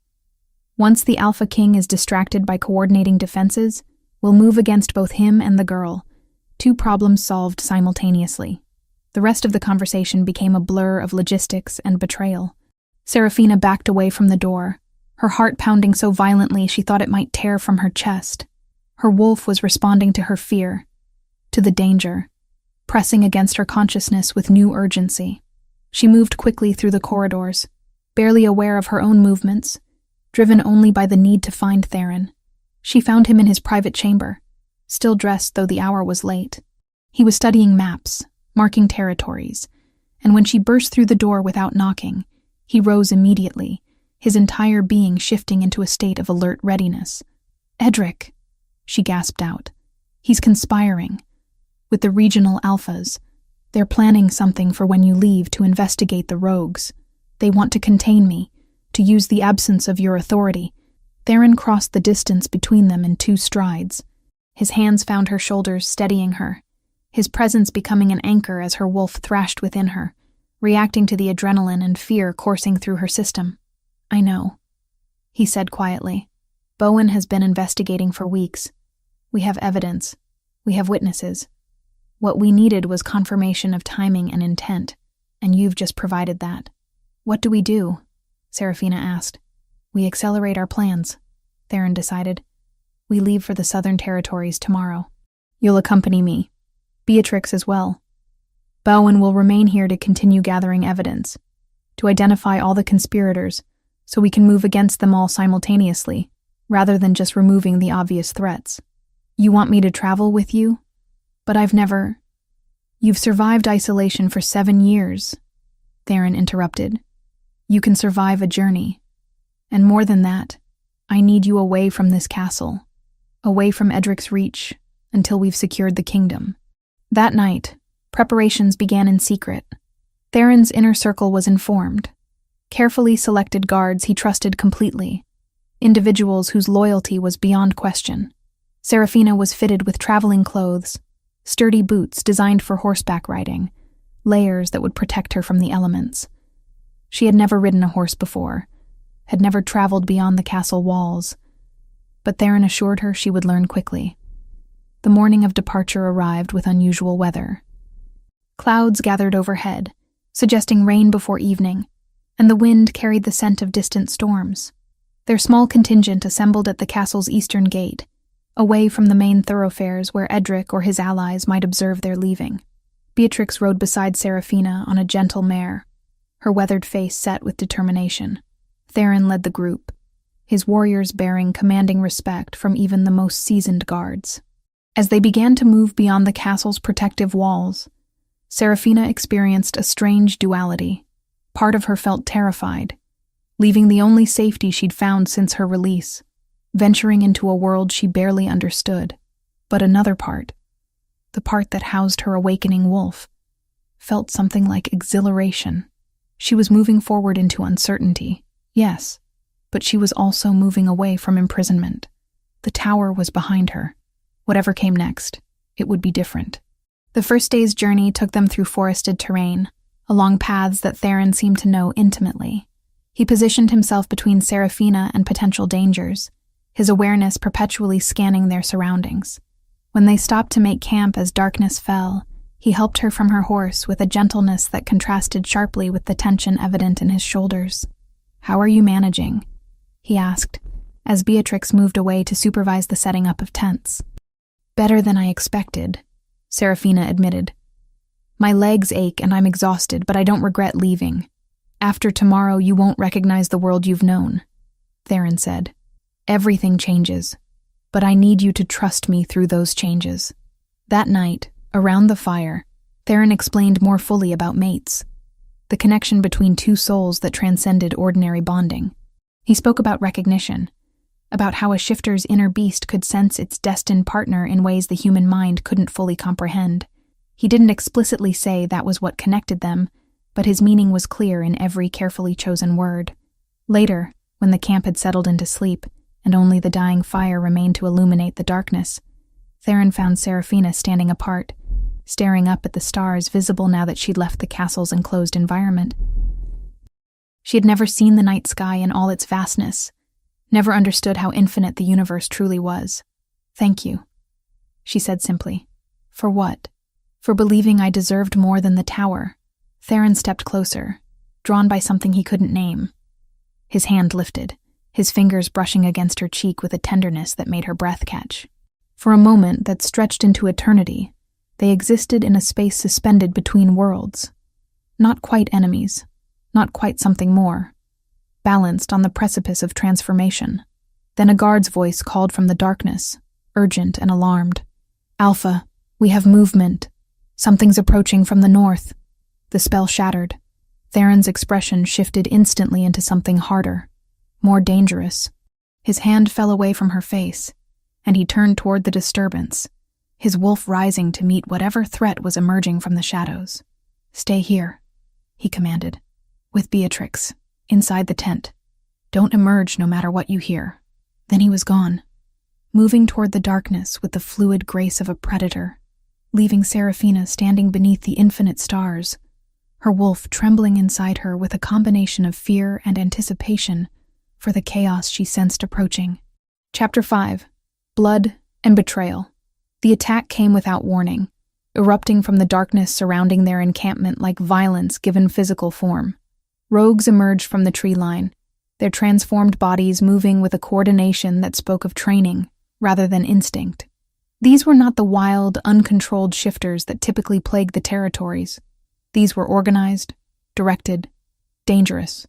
Once the Alpha King is distracted by coordinating defenses, we'll move against both him and the girl, 2 problems solved simultaneously." The rest of the conversation became a blur of logistics and betrayal. Seraphina backed away from the door, her heart pounding so violently she thought it might tear from her chest. Her wolf was responding to her fear, to the danger, pressing against her consciousness with new urgency. She moved quickly through the corridors, barely aware of her own movements, driven only by the need to find Theron. She found him in his private chamber, still dressed though the hour was late. He was studying maps, marking territories, and when she burst through the door without knocking, he rose immediately, his entire being shifting into a state of alert readiness. "Edric," she gasped out. "He's conspiring. With the regional alphas. They're planning something for when you leave to investigate the rogues. They want to contain me, to use the absence of your authority." Theron crossed the distance between them in 2 strides. His hands found her shoulders, steadying her, his presence becoming an anchor as her wolf thrashed within her, reacting to the adrenaline and fear coursing through her system. "I know," he said quietly. "Bowen has been investigating for weeks. We have evidence. We have witnesses. What we needed was confirmation of timing and intent, and you've just provided that." "What do we do?" Seraphina asked. "We accelerate our plans," Theron decided. "We leave for the southern territories tomorrow. You'll accompany me. Beatrix as well. Bowen will remain here to continue gathering evidence, to identify all the conspirators, so we can move against them all simultaneously, rather than just removing the obvious threats. You want me to travel with you? But I've never—" "You've survived isolation for 7 years," Theron interrupted. "You can survive a journey. And more than that, I need you away from this castle, away from Edric's reach, until we've secured the kingdom." That night, preparations began in secret. Theron's inner circle was informed. Carefully selected guards he trusted completely, individuals whose loyalty was beyond question. Seraphina was fitted with traveling clothes, sturdy boots designed for horseback riding, layers that would protect her from the elements. She had never ridden a horse before, had never traveled beyond the castle walls, but Theron assured her she would learn quickly. The morning of departure arrived with unusual weather. Clouds gathered overhead, suggesting rain before evening, and the wind carried the scent of distant storms. Their small contingent assembled at the castle's eastern gate, away from the main thoroughfares where Edric or his allies might observe their leaving. Beatrix rode beside Seraphina on a gentle mare, her weathered face set with determination. Theron led the group, his warriors bearing commanding respect from even the most seasoned guards. As they began to move beyond the castle's protective walls, Serafina experienced a strange duality. Part of her felt terrified, leaving the only safety she'd found since her release, venturing into a world she barely understood. But another part, the part that housed her awakening wolf, felt something like exhilaration. She was moving forward into uncertainty, yes, but she was also moving away from imprisonment. The tower was behind her. Whatever came next, it would be different. The first day's journey took them through forested terrain, along paths that Theron seemed to know intimately. He positioned himself between Serafina and potential dangers, his awareness perpetually scanning their surroundings. When they stopped to make camp as darkness fell, he helped her from her horse with a gentleness that contrasted sharply with the tension evident in his shoulders. "How are you managing?" he asked, as Beatrix moved away to supervise the setting up of tents. "Better than I expected," Serafina admitted. "My legs ache and I'm exhausted, but I don't regret leaving. After tomorrow, you won't recognize the world you've known," Theron said. "Everything changes, but I need you to trust me through those changes." That night, around the fire, Theron explained more fully about mates, the connection between two souls that transcended ordinary bonding. He spoke about recognition, about how a shifter's inner beast could sense its destined partner in ways the human mind couldn't fully comprehend. He didn't explicitly say that was what connected them, but his meaning was clear in every carefully chosen word. Later, when the camp had settled into sleep, and only the dying fire remained to illuminate the darkness, Theron found Serafina standing apart, staring up at the stars visible now that she'd left the castle's enclosed environment. She had never seen the night sky in all its vastness, never understood how infinite the universe truly was. "Thank you," she said simply. "For what?" "For believing I deserved more than the tower." Theron stepped closer, drawn by something he couldn't name. His hand lifted, his fingers brushing against her cheek with a tenderness that made her breath catch. For a moment that stretched into eternity, they existed in a space suspended between worlds. Not quite enemies, not quite something more, balanced on the precipice of transformation. Then a guard's voice called from the darkness, urgent and alarmed. "Alpha, we have movement. Something's approaching from the north." The spell shattered. Theron's expression shifted instantly into something harder, more dangerous. His hand fell away from her face, and he turned toward the disturbance, his wolf rising to meet whatever threat was emerging from the shadows. "Stay here," he commanded, "with Beatrix, inside the tent. Don't emerge no matter what you hear." Then he was gone, moving toward the darkness with the fluid grace of a predator, leaving Serafina standing beneath the infinite stars, her wolf trembling inside her with a combination of fear and anticipation for the chaos she sensed approaching. Chapter 5. Blood and Betrayal. The attack came without warning, erupting from the darkness surrounding their encampment like violence given physical form. Rogues emerged from the tree line, their transformed bodies moving with a coordination that spoke of training rather than instinct. These were not the wild, uncontrolled shifters that typically plague the territories. These were organized, directed, dangerous.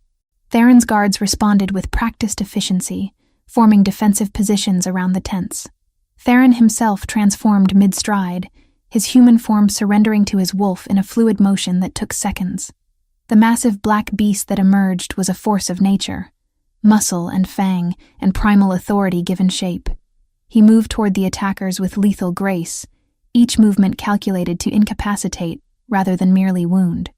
Theron's guards responded with practiced efficiency, forming defensive positions around the tents. Theron himself transformed mid-stride, his human form surrendering to his wolf in a fluid motion that took seconds. The massive black beast that emerged was a force of nature, muscle and fang and primal authority given shape. He moved toward the attackers with lethal grace, each movement calculated to incapacitate rather than merely wound.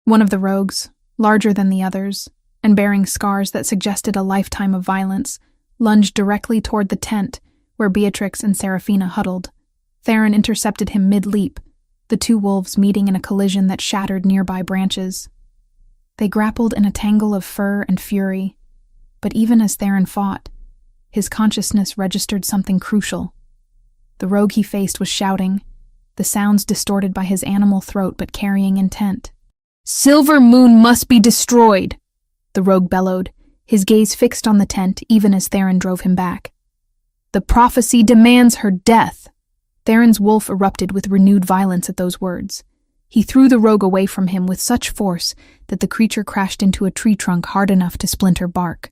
One of the rogues, larger than the others, and bearing scars that suggested a lifetime of violence, lunged directly toward the tent where Beatrix and Serafina huddled. Theron intercepted him mid-leap, the two wolves meeting in a collision that shattered nearby branches. They grappled in a tangle of fur and fury, but even as Theron fought, his consciousness registered something crucial. The rogue he faced was shouting, the sounds distorted by his animal throat but carrying intent. "Silver Moon must be destroyed!" the rogue bellowed, his gaze fixed on the tent even as Theron drove him back. "The prophecy demands her death!" Theron's wolf erupted with renewed violence at those words. He threw the rogue away from him with such force that the creature crashed into a tree trunk hard enough to splinter bark.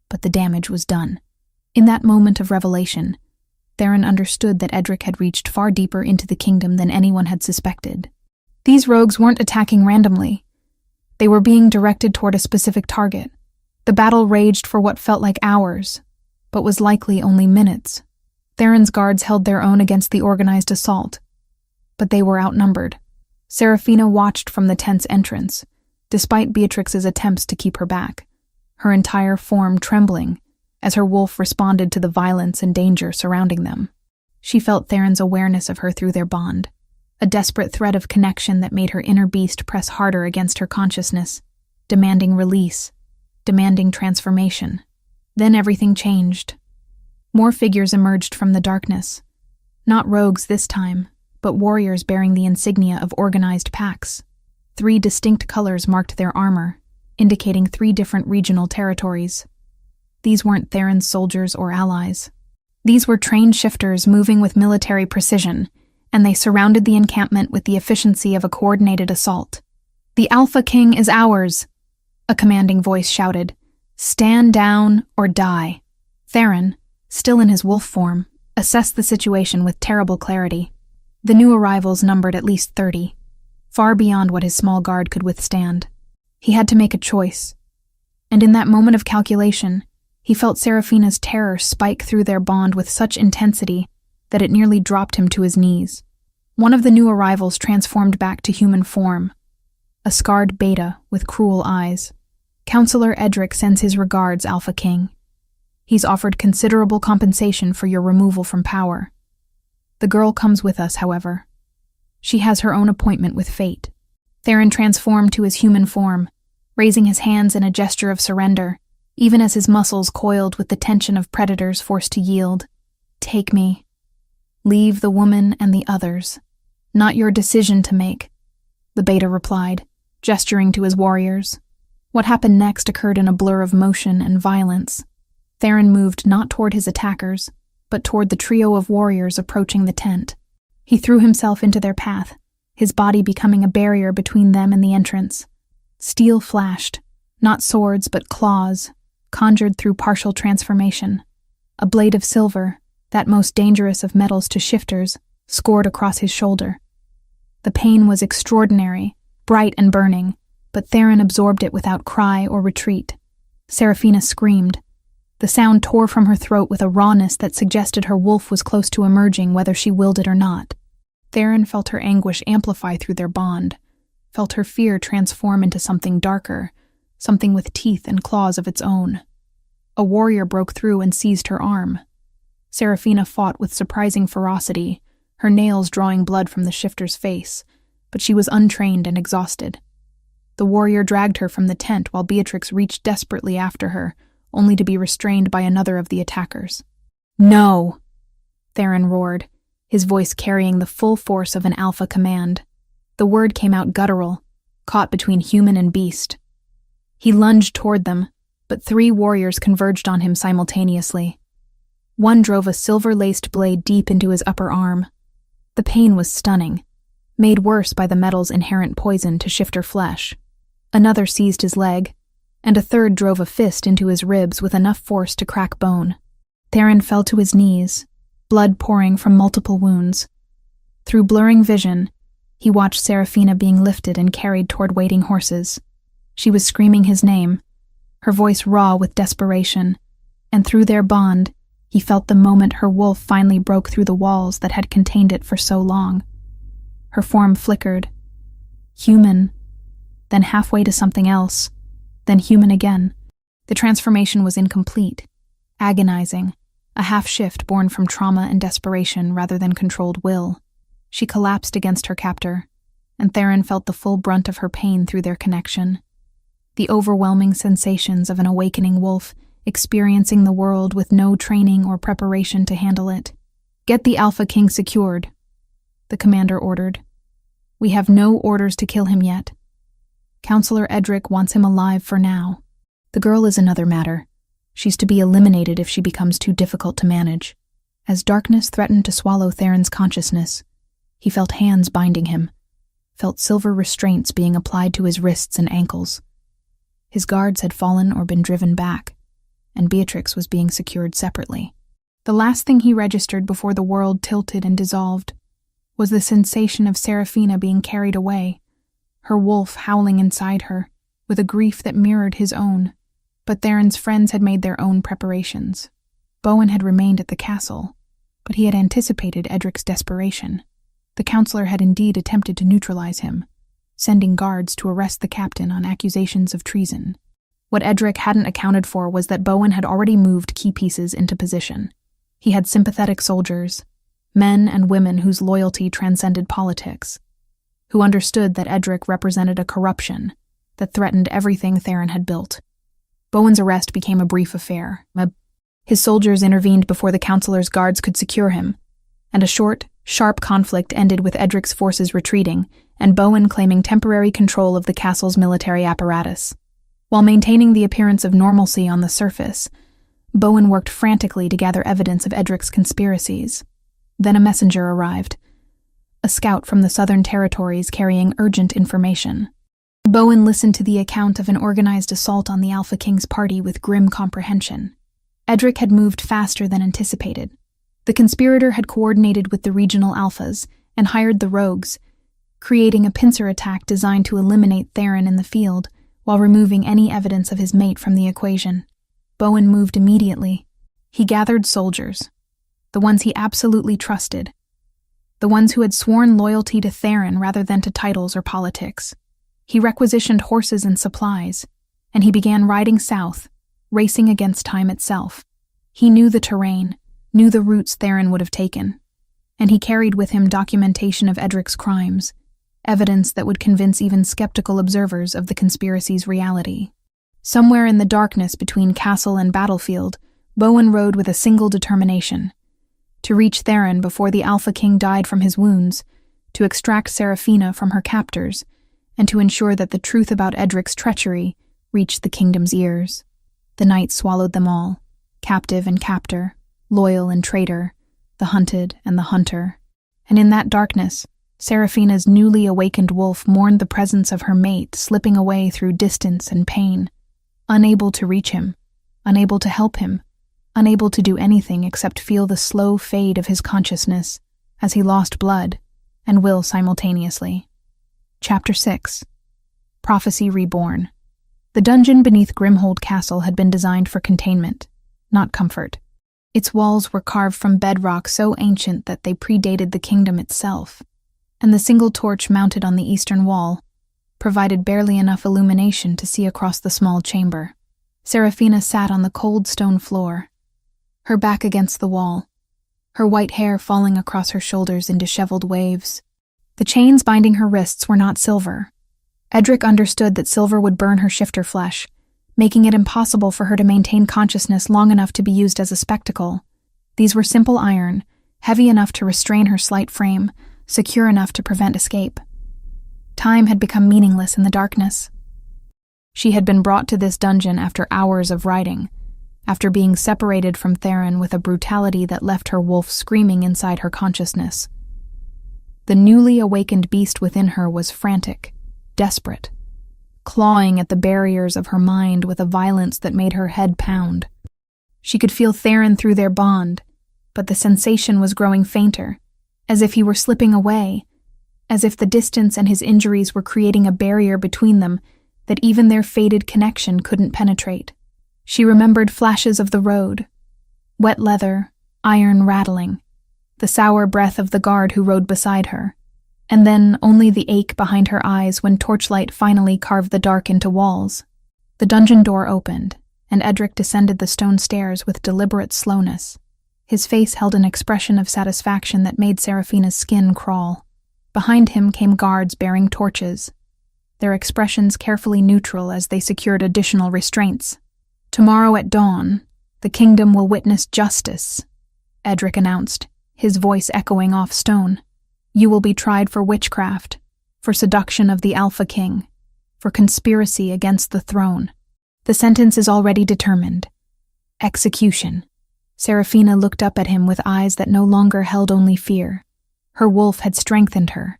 But the damage was done. In that moment of revelation, Theron understood that Edric had reached far deeper into the kingdom than anyone had suspected. These rogues weren't attacking randomly. They were being directed toward a specific target. The battle raged for what felt like hours, but was likely only minutes. Theron's guards held their own against the organized assault, but they were outnumbered. Serafina watched from the tent's entrance, despite Beatrix's attempts to keep her back, her entire form trembling as her wolf responded to the violence and danger surrounding them. She felt Theron's awareness of her through their bond, a desperate thread of connection that made her inner beast press harder against her consciousness, demanding release, demanding transformation. Then everything changed. More figures emerged from the darkness. Not rogues this time, but warriors bearing the insignia of organized packs. 3 distinct colors marked their armor, indicating 3 different regional territories. These weren't Theron's soldiers or allies. These were trained shifters moving with military precision, and they surrounded the encampment with the efficiency of a coordinated assault. "The Alpha King is ours," a commanding voice shouted. "Stand down or die." Theron, still in his wolf form, assessed the situation with terrible clarity. The new arrivals numbered at least 30, far beyond what his small guard could withstand. He had to make a choice, and in that moment of calculation, he felt Serafina's terror spike through their bond with such intensity that it nearly dropped him to his knees. One of the new arrivals transformed back to human form, a scarred beta with cruel eyes. "Counselor Edric sends his regards, Alpha King. He's offered considerable compensation for your removal from power. The girl comes with us, however. She has her own appointment with fate." Theron transformed to his human form, raising his hands in a gesture of surrender, even as his muscles coiled with the tension of predators forced to yield. "Take me. Leave the woman and the others. Not your decision to make," the beta replied, gesturing to his warriors. What happened next occurred in a blur of motion and violence. Theron moved not toward his attackers, but toward the trio of warriors approaching the tent. He threw himself into their path, his body becoming a barrier between them and the entrance. Steel flashed, not swords but claws, conjured through partial transformation. A blade of silver, that most dangerous of metals to shifters, scored across his shoulder. The pain was extraordinary, bright and burning, but Theron absorbed it without cry or retreat. Serafina screamed. The sound tore from her throat with a rawness that suggested her wolf was close to emerging whether she willed it or not. Theron felt her anguish amplify through their bond, felt her fear transform into something darker, something with teeth and claws of its own. A warrior broke through and seized her arm. Serafina fought with surprising ferocity, her nails drawing blood from the shifter's face, but she was untrained and exhausted. The warrior dragged her from the tent while Beatrix reached desperately after her, only to be restrained by another of the attackers. "No!" Theron roared, his voice carrying the full force of an alpha command. The word came out guttural, caught between human and beast. He lunged toward them, but 3 warriors converged on him simultaneously. One drove a silver-laced blade deep into his upper arm. The pain was stunning, made worse by the metal's inherent poison to shifter flesh. Another seized his leg, and a third drove a fist into his ribs with enough force to crack bone. Theron fell to his knees, blood pouring from multiple wounds. Through blurring vision, he watched Serafina being lifted and carried toward waiting horses. She was screaming his name, her voice raw with desperation, and through their bond, he felt the moment her wolf finally broke through the walls that had contained it for so long. Her form flickered. Human, then halfway to something else, then human again. The transformation was incomplete, agonizing, a half-shift born from trauma and desperation rather than controlled will. She collapsed against her captor, and Theron felt the full brunt of her pain through their connection. The overwhelming sensations of an awakening wolf experiencing the world with no training or preparation to handle it. "Get the Alpha King secured," the commander ordered. "We have no orders to kill him yet. Counselor Edric wants him alive for now. The girl is another matter. She's to be eliminated if she becomes too difficult to manage." As darkness threatened to swallow Theron's consciousness, he felt hands binding him, felt silver restraints being applied to his wrists and ankles. His guards had fallen or been driven back, and Beatrix was being secured separately. The last thing he registered before the world tilted and dissolved was the sensation of Serafina being carried away, her wolf howling inside her, with a grief that mirrored his own. But Theron's friends had made their own preparations. Bowen had remained at the castle, but he had anticipated Edric's desperation. The counselor had indeed attempted to neutralize him, sending guards to arrest the captain on accusations of treason. What Edric hadn't accounted for was that Bowen had already moved key pieces into position. He had sympathetic soldiers, men and women whose loyalty transcended politics, who understood that Edric represented a corruption that threatened everything Theron had built. Bowen's arrest became a brief affair. His soldiers intervened before the counselor's guards could secure him, and a short, sharp conflict ended with Edric's forces retreating and Bowen claiming temporary control of the castle's military apparatus. While maintaining the appearance of normalcy on the surface, Bowen worked frantically to gather evidence of Edric's conspiracies. Then a messenger arrived, a scout from the Southern Territories carrying urgent information. Bowen listened to the account of an organized assault on the Alpha King's party with grim comprehension. Edric had moved faster than anticipated. The conspirator had coordinated with the regional alphas and hired the rogues, creating a pincer attack designed to eliminate Theron in the field while removing any evidence of his mate from the equation. Bowen moved immediately. He gathered soldiers, the ones he absolutely trusted, the ones who had sworn loyalty to Theron rather than to titles or politics. He requisitioned horses and supplies, and he began riding south, racing against time itself. He knew the terrain, knew the routes Theron would have taken, and he carried with him documentation of Edric's crimes, evidence that would convince even skeptical observers of the conspiracy's reality. Somewhere in the darkness between castle and battlefield, Bowen rode with a single determination: to reach Theron before the Alpha King died from his wounds, to extract Serafina from her captors, and to ensure that the truth about Edric's treachery reached the kingdom's ears. The night swallowed them all, captive and captor, loyal and traitor, the hunted and the hunter. And in that darkness, Serafina's newly awakened wolf mourned the presence of her mate slipping away through distance and pain, unable to reach him, unable to help him, unable to do anything except feel the slow fade of his consciousness as he lost blood and will simultaneously. Chapter 6. Prophecy Reborn. The dungeon beneath Grimhold Castle had been designed for containment, not comfort. Its walls were carved from bedrock so ancient that they predated the kingdom itself, and the single torch mounted on the eastern wall provided barely enough illumination to see across the small chamber. Serafina sat on the cold stone floor, her back against the wall, her white hair falling across her shoulders in disheveled waves. The chains binding her wrists were not silver. Edric understood that silver would burn her shifter flesh, making it impossible for her to maintain consciousness long enough to be used as a spectacle. These were simple iron, heavy enough to restrain her slight frame, secure enough to prevent escape. Time had become meaningless in the darkness. She had been brought to this dungeon after hours of riding, after being separated from Theron with a brutality that left her wolf screaming inside her consciousness. The newly awakened beast within her was frantic, desperate, clawing at the barriers of her mind with a violence that made her head pound. She could feel Theron through their bond, but the sensation was growing fainter, as if he were slipping away, as if the distance and his injuries were creating a barrier between them that even their faded connection couldn't penetrate. She remembered flashes of the road, wet leather, iron rattling, the sour breath of the guard who rode beside her, and then only the ache behind her eyes when torchlight finally carved the dark into walls. The dungeon door opened, and Edric descended the stone stairs with deliberate slowness. His face held an expression of satisfaction that made Serafina's skin crawl. Behind him came guards bearing torches, their expressions carefully neutral as they secured additional restraints. "Tomorrow at dawn, the kingdom will witness justice," Edric announced, his voice echoing off stone. "You will be tried for witchcraft, for seduction of the Alpha King, for conspiracy against the throne. The sentence is already determined. Execution." Serafina looked up at him with eyes that no longer held only fear. Her wolf had strengthened her,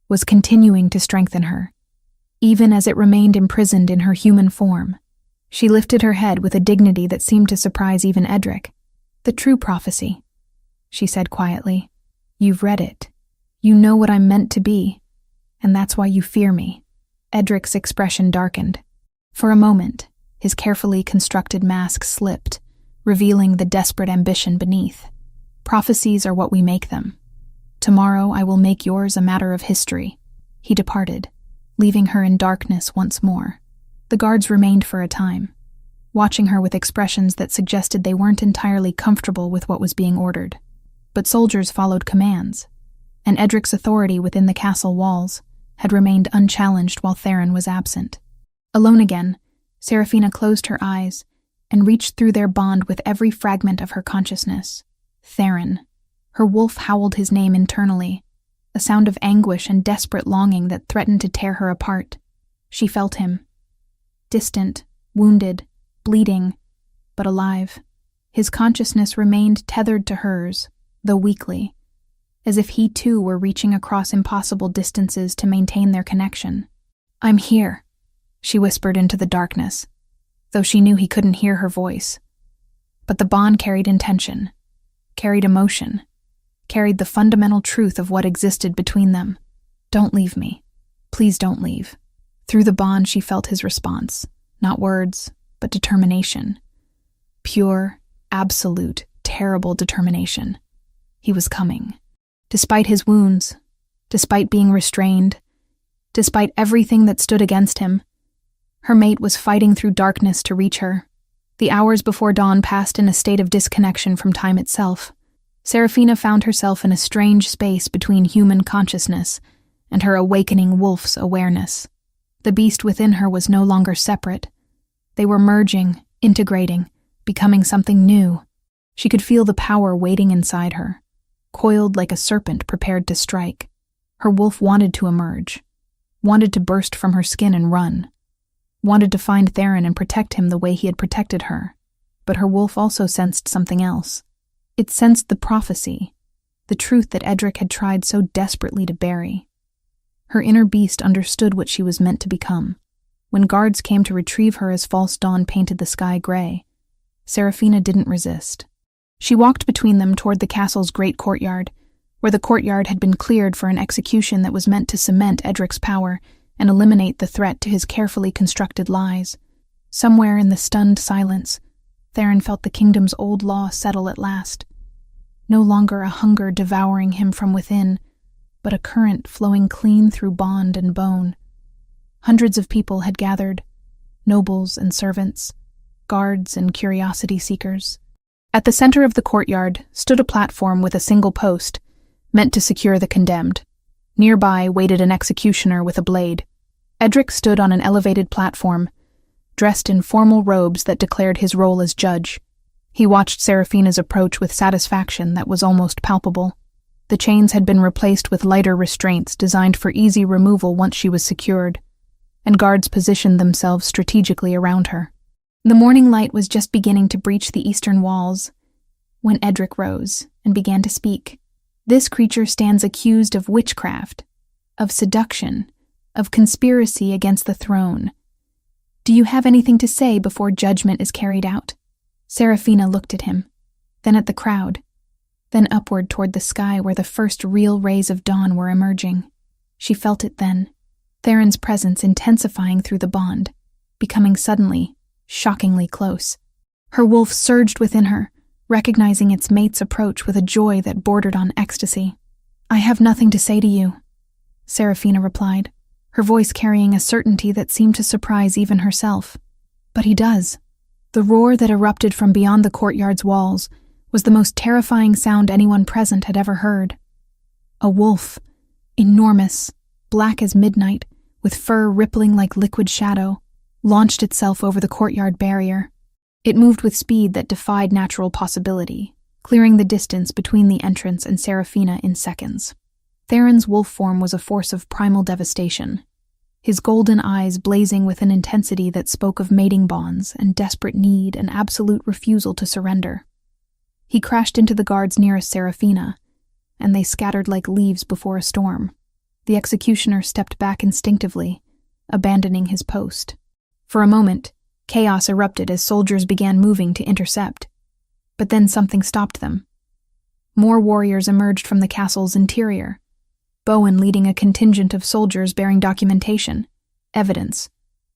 was continuing to strengthen her, even as it remained imprisoned in her human form. She lifted her head with a dignity that seemed to surprise even Edric. "The true prophecy," she said quietly. "You've read it. You know what I'm meant to be, and that's why you fear me." Edric's expression darkened. For a moment, his carefully constructed mask slipped, revealing the desperate ambition beneath. "Prophecies are what we make them. Tomorrow I will make yours a matter of history." He departed, leaving her in darkness once more. The guards remained for a time, watching her with expressions that suggested they weren't entirely comfortable with what was being ordered. But soldiers followed commands, and Edric's authority within the castle walls had remained unchallenged while Theron was absent. Alone again, Serafina closed her eyes and reached through their bond with every fragment of her consciousness. Theron. Her wolf howled his name internally, a sound of anguish and desperate longing that threatened to tear her apart. She felt him. Distant, wounded, bleeding, but alive. His consciousness remained tethered to hers, though weakly, as if he too were reaching across impossible distances to maintain their connection. "I'm here," she whispered into the darkness, though she knew he couldn't hear her voice. But the bond carried intention, carried emotion, carried the fundamental truth of what existed between them. "Don't leave me. Please don't leave." Through the bond she felt his response, not words, but determination. Pure, absolute, terrible determination. He was coming. Despite his wounds, despite being restrained, despite everything that stood against him, her mate was fighting through darkness to reach her. The hours before dawn passed in a state of disconnection from time itself. Serafina found herself in a strange space between human consciousness and her awakening wolf's awareness. The beast within her was no longer separate. They were merging, integrating, becoming something new. She could feel the power waiting inside her, coiled like a serpent prepared to strike. Her wolf wanted to emerge, wanted to burst from her skin and run, wanted to find Theron and protect him the way he had protected her. But her wolf also sensed something else. It sensed the prophecy, the truth that Edric had tried so desperately to bury. Her inner beast understood what she was meant to become. When guards came to retrieve her as false dawn painted the sky gray, Serafina didn't resist. She walked between them toward the castle's great courtyard, where the courtyard had been cleared for an execution that was meant to cement Edric's power and eliminate the threat to his carefully constructed lies. Somewhere in the stunned silence, Theron felt the kingdom's old law settle at last. No longer a hunger devouring him from within, but a current flowing clean through bond and bone. Hundreds of people had gathered, nobles and servants, guards and curiosity seekers. At the center of the courtyard stood a platform with a single post, meant to secure the condemned. Nearby waited an executioner with a blade. Edric stood on an elevated platform, dressed in formal robes that declared his role as judge. He watched Serafina's approach with satisfaction that was almost palpable. The chains had been replaced with lighter restraints designed for easy removal once she was secured, and guards positioned themselves strategically around her. The morning light was just beginning to breach the eastern walls when Edric rose and began to speak. "This creature stands accused of witchcraft, of seduction, of conspiracy against the throne. Do you have anything to say before judgment is carried out?" Serafina looked at him, then at the crowd, then upward toward the sky where the first real rays of dawn were emerging. She felt it then, Theron's presence intensifying through the bond, becoming suddenly, shockingly close. Her wolf surged within her, recognizing its mate's approach with a joy that bordered on ecstasy. "I have nothing to say to you," Serafina replied, her voice carrying a certainty that seemed to surprise even herself. "But he does." The roar that erupted from beyond the courtyard's walls was the most terrifying sound anyone present had ever heard. A wolf, enormous, black as midnight, with fur rippling like liquid shadow, launched itself over the courtyard barrier. It moved with speed that defied natural possibility, clearing the distance between the entrance and Serafina in seconds. Theron's wolf form was a force of primal devastation, his golden eyes blazing with an intensity that spoke of mating bonds and desperate need and absolute refusal to surrender. He crashed into the guards nearest Serafina, and they scattered like leaves before a storm. The executioner stepped back instinctively, abandoning his post. For a moment, chaos erupted as soldiers began moving to intercept. But then something stopped them. More warriors emerged from the castle's interior, Bowen leading a contingent of soldiers bearing documentation, evidence,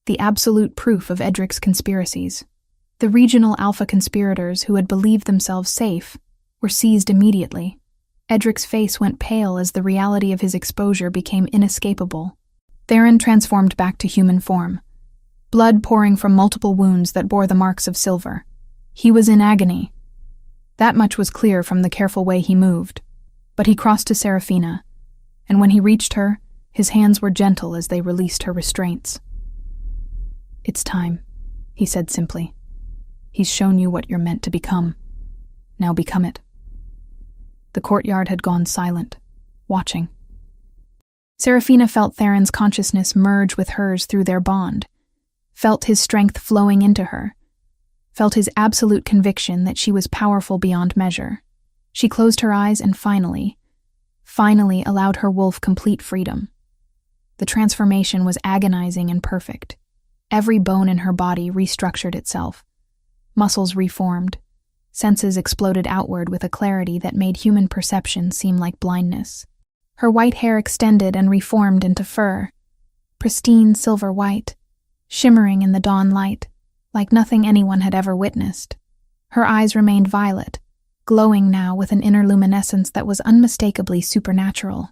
the absolute proof of Edric's conspiracies. The regional alpha conspirators who had believed themselves safe were seized immediately. Edric's face went pale as the reality of his exposure became inescapable. Theron transformed back to human form, blood pouring from multiple wounds that bore the marks of silver. He was in agony. That much was clear from the careful way he moved. But he crossed to Seraphina, and when he reached her, his hands were gentle as they released her restraints. "It's time," he said simply. "He's shown you what you're meant to become. Now become it." The courtyard had gone silent, watching. Seraphina felt Theron's consciousness merge with hers through their bond, felt his strength flowing into her, felt his absolute conviction that she was powerful beyond measure. She closed her eyes and finally allowed her wolf complete freedom. The transformation was agonizing and perfect. Every bone in her body restructured itself. Muscles reformed. Senses exploded outward with a clarity that made human perception seem like blindness. Her white hair extended and reformed into fur, pristine silver white, shimmering in the dawn light, like nothing anyone had ever witnessed. Her eyes remained violet, glowing now with an inner luminescence that was unmistakably supernatural.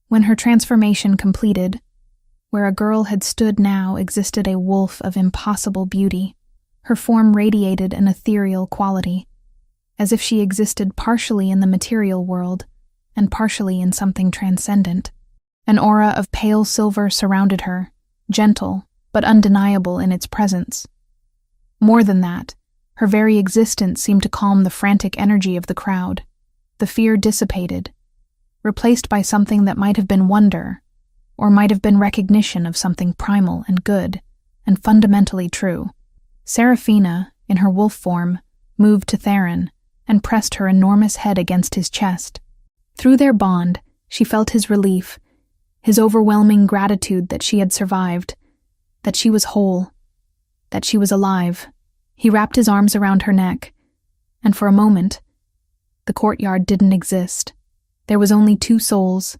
When her transformation completed, where a girl had stood now existed a wolf of impossible beauty. Her form radiated an ethereal quality, as if she existed partially in the material world and partially in something transcendent. An aura of pale silver surrounded her, gentle but undeniable in its presence. More than that, her very existence seemed to calm the frantic energy of the crowd. The fear dissipated, replaced by something that might have been wonder, or might have been recognition of something primal and good, and fundamentally true. Seraphina, in her wolf form, moved to Theron and pressed her enormous head against his chest. Through their bond, she felt his relief, his overwhelming gratitude that she had survived, that she was whole, that she was alive. He wrapped his arms around her neck, and for a moment, the courtyard didn't exist. There was only two souls,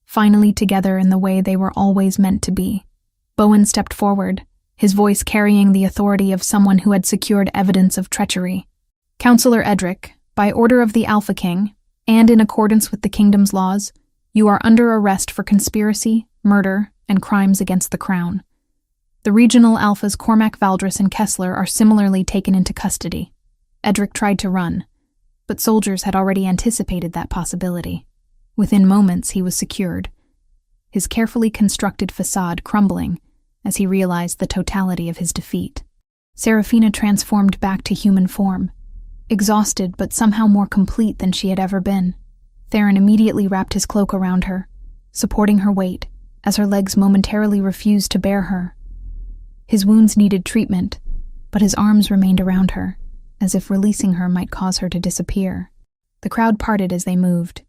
finally together in the way they were always meant to be. Bowen stepped forward, his voice carrying the authority of someone who had secured evidence of treachery. "Counselor Edric, by order of the Alpha King, and in accordance with the kingdom's laws, you are under arrest for conspiracy, murder, and crimes against the crown. The regional Alphas Cormac Valdris and Kessler are similarly taken into custody." Edric tried to run, but soldiers had already anticipated that possibility. Within moments he was secured, his carefully constructed facade crumbling as he realized the totality of his defeat. Seraphina transformed back to human form, exhausted but somehow more complete than she had ever been. Theron immediately wrapped his cloak around her, supporting her weight as her legs momentarily refused to bear her. His wounds needed treatment, but his arms remained around her, as if releasing her might cause her to disappear. The crowd parted as they moved,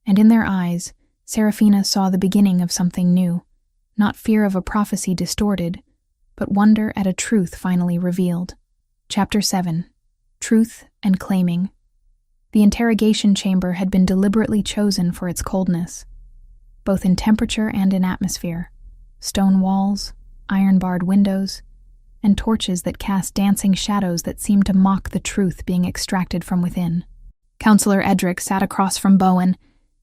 and in their eyes, Seraphina saw the beginning of something new, not fear of a prophecy distorted, but wonder at a truth finally revealed. Chapter 7. Truth and Claiming. The interrogation chamber had been deliberately chosen for its coldness, both in temperature and in atmosphere. Stone walls, iron-barred windows, and torches that cast dancing shadows that seemed to mock the truth being extracted from within. Counselor Edric sat across from Bowen,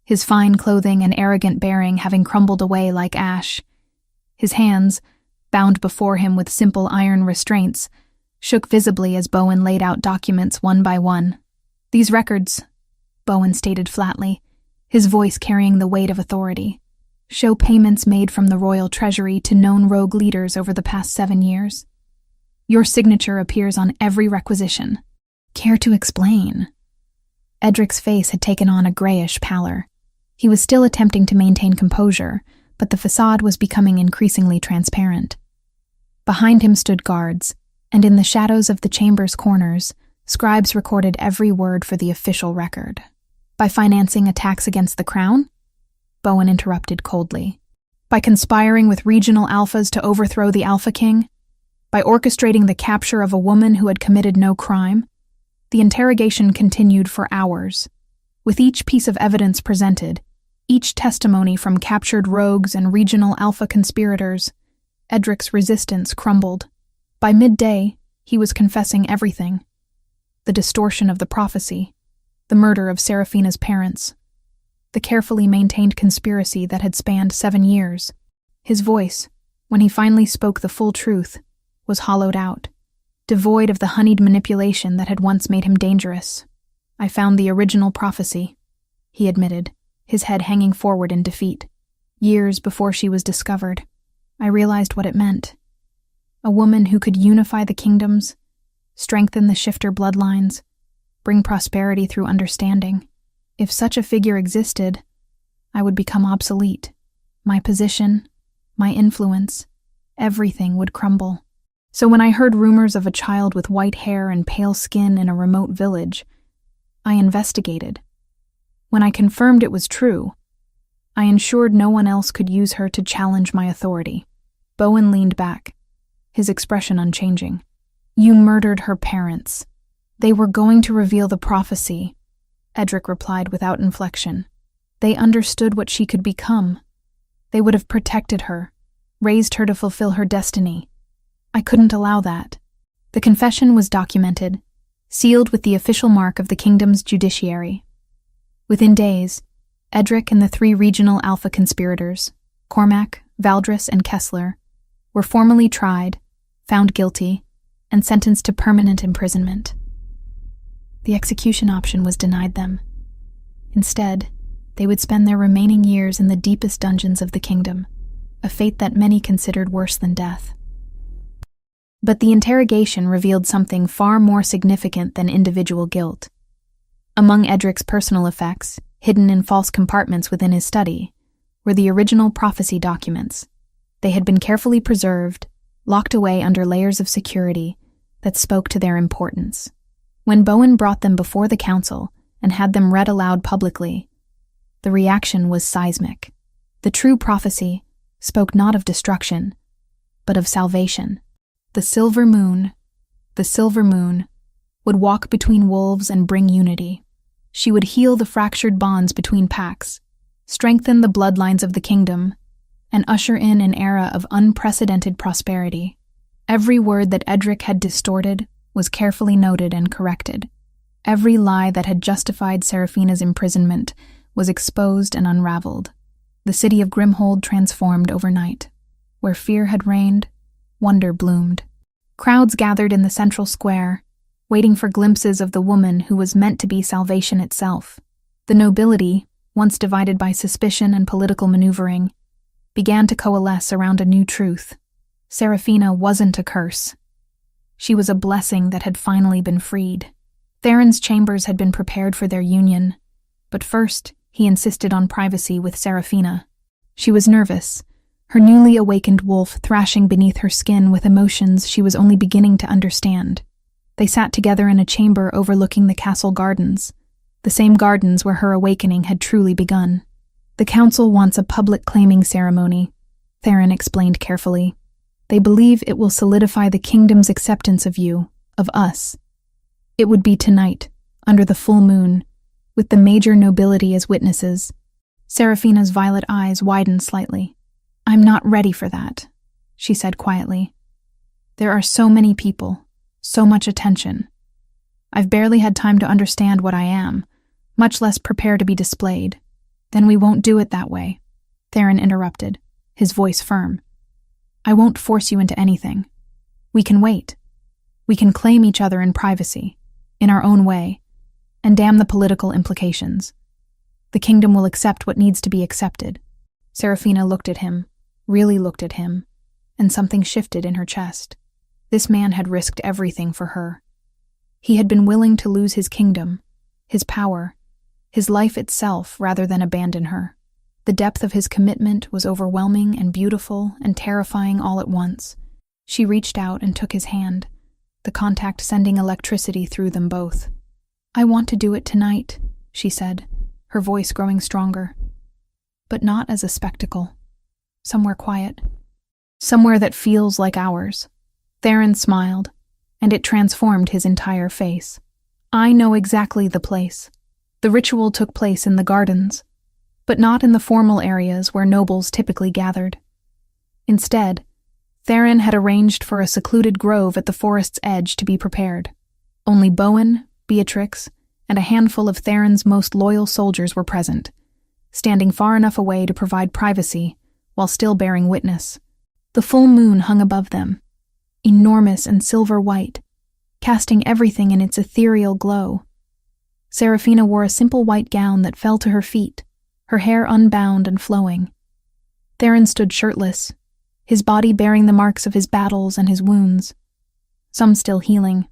his fine clothing and arrogant bearing having crumbled away like ash. His hands, bound before him with simple iron restraints, shook visibly as Bowen laid out documents one by one. "These records," Bowen stated flatly, his voice carrying the weight of authority, "show payments made from the royal treasury to known rogue leaders over the past 7 years. Your signature appears on every requisition. Care to explain?" Edric's face had taken on a grayish pallor. He was still attempting to maintain composure, but the facade was becoming increasingly transparent. Behind him stood guards, and in the shadows of the chamber's corners, scribes recorded every word for the official record. "By financing attacks against the crown?" Bowen interrupted coldly. "By conspiring with regional alphas to overthrow the Alpha King? By orchestrating the capture of a woman who had committed no crime? The interrogation continued for hours. With each piece of evidence presented, each testimony from captured rogues and regional alpha conspirators, Edric's resistance crumbled. By midday, he was confessing everything. The distortion of the prophecy, the murder of Serafina's parents, the carefully maintained conspiracy that had spanned 7 years. His voice, when he finally spoke the full truth, was hollowed out, devoid of the honeyed manipulation that had once made him dangerous. "I found the original prophecy," he admitted, his head hanging forward in defeat. "Years before she was discovered, I realized what it meant. A woman who could unify the kingdoms, strengthen the shifter bloodlines, bring prosperity through understanding. If such a figure existed, I would become obsolete. My position, my influence, everything would crumble. So when I heard rumors of a child with white hair and pale skin in a remote village, I investigated. When I confirmed it was true, I ensured no one else could use her to challenge my authority." Bowen leaned back, his expression unchanging. "You murdered her parents. They were going to reveal the prophecy," Edric replied without inflection. "They understood what she could become. They would have protected her, raised her to fulfill her destiny. I couldn't allow that." The confession was documented, sealed with the official mark of the kingdom's judiciary. Within days, Edric and the 3 regional alpha conspirators, Cormac, Valdris, and Kessler, were formally tried, found guilty, and sentenced to permanent imprisonment. The execution option was denied them. Instead, they would spend their remaining years in the deepest dungeons of the kingdom, a fate that many considered worse than death. But the interrogation revealed something far more significant than individual guilt. Among Edric's personal effects, hidden in false compartments within his study, were the original prophecy documents. They had been carefully preserved, locked away under layers of security that spoke to their importance. When Bowen brought them before the council and had them read aloud publicly, the reaction was seismic. The true prophecy spoke not of destruction, but of salvation. The silver moon, would walk between wolves and bring unity. She would heal the fractured bonds between packs, strengthen the bloodlines of the kingdom, and usher in an era of unprecedented prosperity. Every word that Edric had distorted was carefully noted and corrected. Every lie that had justified Serafina's imprisonment was exposed and unraveled. The city of Grimhold transformed overnight. Where fear had reigned, wonder bloomed. Crowds gathered in the central square, waiting for glimpses of the woman who was meant to be salvation itself. The nobility, once divided by suspicion and political maneuvering, began to coalesce around a new truth. Serafina wasn't a curse. She was a blessing that had finally been freed. Theron's chambers had been prepared for their union, but first he insisted on privacy with Serafina. She was nervous, her newly awakened wolf thrashing beneath her skin with emotions she was only beginning to understand. They sat together in a chamber overlooking the castle gardens, the same gardens where her awakening had truly begun. "The council wants a public claiming ceremony," Theron explained carefully. "They believe it will solidify the kingdom's acceptance of you, of us. It would be tonight, under the full moon, with the major nobility as witnesses." Serafina's violet eyes widened slightly. "I'm not ready for that," she said quietly. "There are so many people, so much attention. I've barely had time to understand what I am, much less prepare to be displayed." "Then we won't do it that way," Theron interrupted, his voice firm. "I won't force you into anything. We can wait. We can claim each other in privacy, in our own way, and damn the political implications. The kingdom will accept what needs to be accepted." Serafina looked at him, really looked at him, and something shifted in her chest. This man had risked everything for her. He had been willing to lose his kingdom, his power, his life itself rather than abandon her. The depth of his commitment was overwhelming and beautiful and terrifying all at once. She reached out and took his hand, the contact sending electricity through them both. "I want to do it tonight," she said, her voice growing stronger. "But not as a spectacle. Somewhere quiet. Somewhere that feels like ours." Theron smiled, and it transformed his entire face. I know exactly the place. The ritual took place in the gardens, but not in the formal areas where nobles typically gathered. Instead, Theron had arranged for a secluded grove at the forest's edge to be prepared. Only Bowen, Beatrix, and a handful of Theron's most loyal soldiers were present, standing far enough away to provide privacy while still bearing witness. The full moon hung above them, enormous and silver white, casting everything in its ethereal glow. Seraphina wore a simple white gown that fell to her feet, her hair unbound and flowing. Theron stood shirtless, his body bearing the marks of his battles and his wounds, some still healing,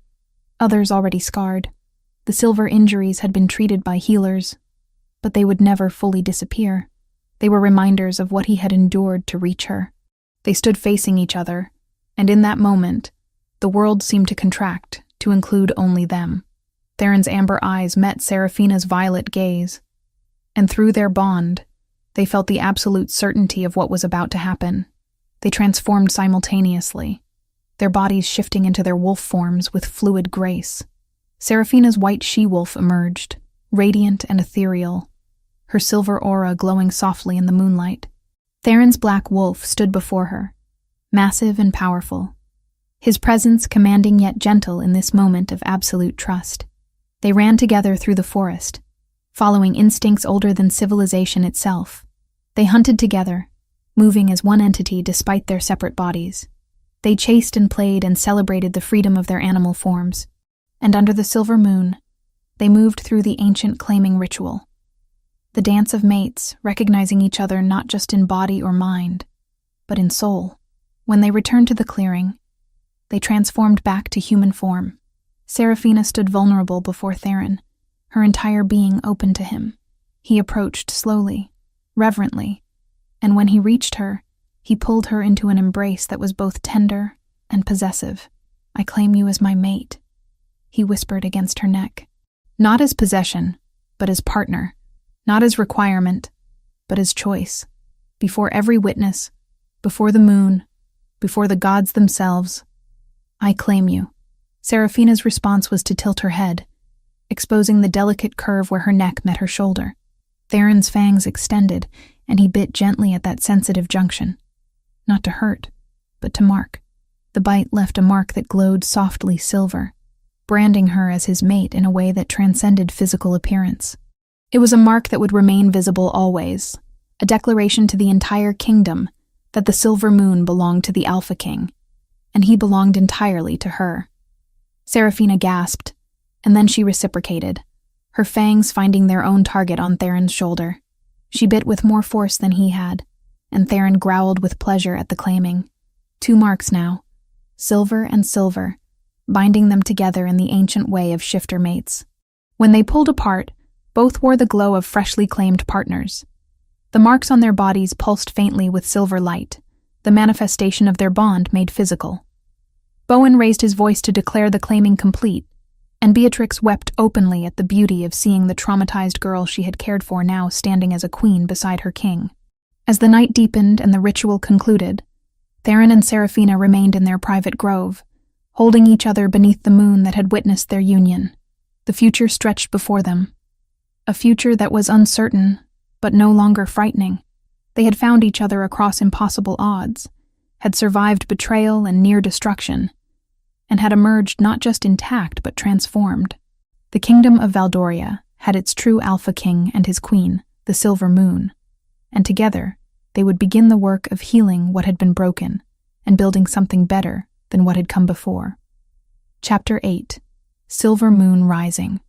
others already scarred. The silver injuries had been treated by healers, but they would never fully disappear. They were reminders of what he had endured to reach her. They stood facing each other, and in that moment, the world seemed to contract to include only them. Theron's amber eyes met Seraphina's violet gaze, and through their bond, they felt the absolute certainty of what was about to happen. They transformed simultaneously, their bodies shifting into their wolf forms with fluid grace. Seraphina's white she-wolf emerged, radiant and ethereal, her silver aura glowing softly in the moonlight. Theron's black wolf stood before her, massive and powerful, his presence commanding yet gentle in this moment of absolute trust. They ran together through the forest, following instincts older than civilization itself. They hunted together, moving as one entity despite their separate bodies. They chased and played and celebrated the freedom of their animal forms. And under the silver moon, they moved through the ancient claiming ritual. The dance of mates, recognizing each other not just in body or mind, but in soul. When they returned to the clearing, they transformed back to human form. Seraphina stood vulnerable before Theron, her entire being open to him. He approached slowly, reverently, and when he reached her, he pulled her into an embrace that was both tender and possessive. "I claim you as my mate," he whispered against her neck. Not as possession, but as partner. Not as requirement, but as choice. Before every witness, before the moon, before the gods themselves, "I claim you." Seraphina's response was to tilt her head, exposing the delicate curve where her neck met her shoulder. Theron's fangs extended, and he bit gently at that sensitive junction. Not to hurt, but to mark. The bite left a mark that glowed softly silver, branding her as his mate in a way that transcended physical appearance. It was a mark that would remain visible always, a declaration to the entire kingdom that the silver moon belonged to the Alpha King, and he belonged entirely to her. Seraphina gasped, and then she reciprocated, her fangs finding their own target on Theron's shoulder. She bit with more force than he had, and Theron growled with pleasure at the claiming. 2 marks now, silver and silver, binding them together in the ancient way of shifter mates. When they pulled apart, both wore the glow of freshly claimed partners. The marks on their bodies pulsed faintly with silver light, the manifestation of their bond made physical. Bowen raised his voice to declare the claiming complete, and Beatrix wept openly at the beauty of seeing the traumatized girl she had cared for now standing as a queen beside her king. As the night deepened and the ritual concluded, Theron and Seraphina remained in their private grove, holding each other beneath the moon that had witnessed their union. The future stretched before them, a future that was uncertain, but no longer frightening. They had found each other across impossible odds, had survived betrayal and near destruction, and had emerged not just intact but transformed. The kingdom of Valdoria had its true Alpha King and his queen, the Silver Moon, and together they would begin the work of healing what had been broken and building something better than what had come before. Chapter 8. Silver Moon Rising.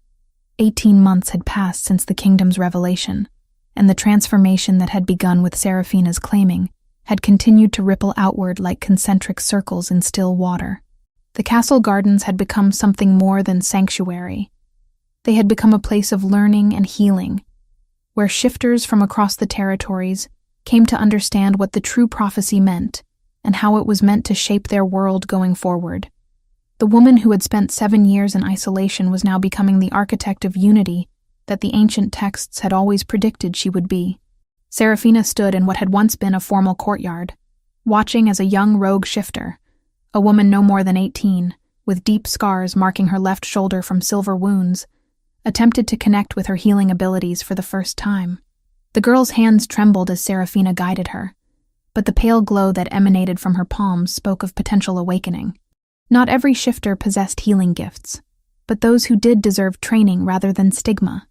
18 months had passed since the kingdom's revelation, and the transformation that had begun with Seraphina's claiming had continued to ripple outward like concentric circles in still water. The castle gardens had become something more than sanctuary. They had become a place of learning and healing, where shifters from across the territories came to understand what the true prophecy meant and how it was meant to shape their world going forward. The woman who had spent 7 years in isolation was now becoming the architect of unity that the ancient texts had always predicted she would be. Seraphina stood in what had once been a formal courtyard, watching as a young rogue shifter, a woman no more than 18, with deep scars marking her left shoulder from silver wounds, attempted to connect with her healing abilities for the first time. The girl's hands trembled as Serafina guided her, but the pale glow that emanated from her palms spoke of potential awakening. Not every shifter possessed healing gifts, but those who did deserved training rather than stigma,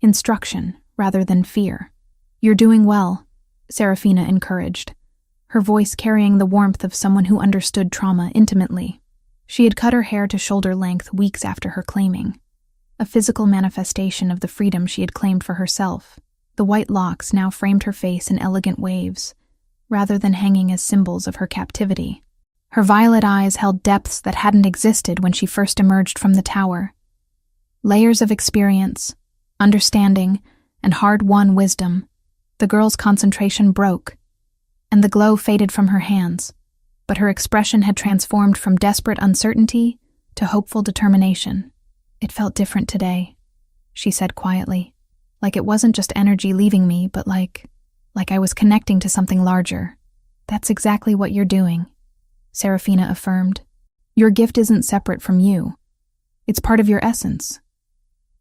instruction rather than fear. "You're doing well," Serafina encouraged, her voice carrying the warmth of someone who understood trauma intimately. She had cut her hair to shoulder length weeks after her claiming, a physical manifestation of the freedom she had claimed for herself. The white locks now framed her face in elegant waves, rather than hanging as symbols of her captivity. Her violet eyes held depths that hadn't existed when she first emerged from the tower. Layers of experience, understanding, and hard-won wisdom. The girl's concentration broke, and the glow faded from her hands, but her expression had transformed from desperate uncertainty to hopeful determination. "It felt different today," she said quietly. "Like it wasn't just energy leaving me, but like I was connecting to something larger." "That's exactly what you're doing," Serafina affirmed. "Your gift isn't separate from you. It's part of your essence.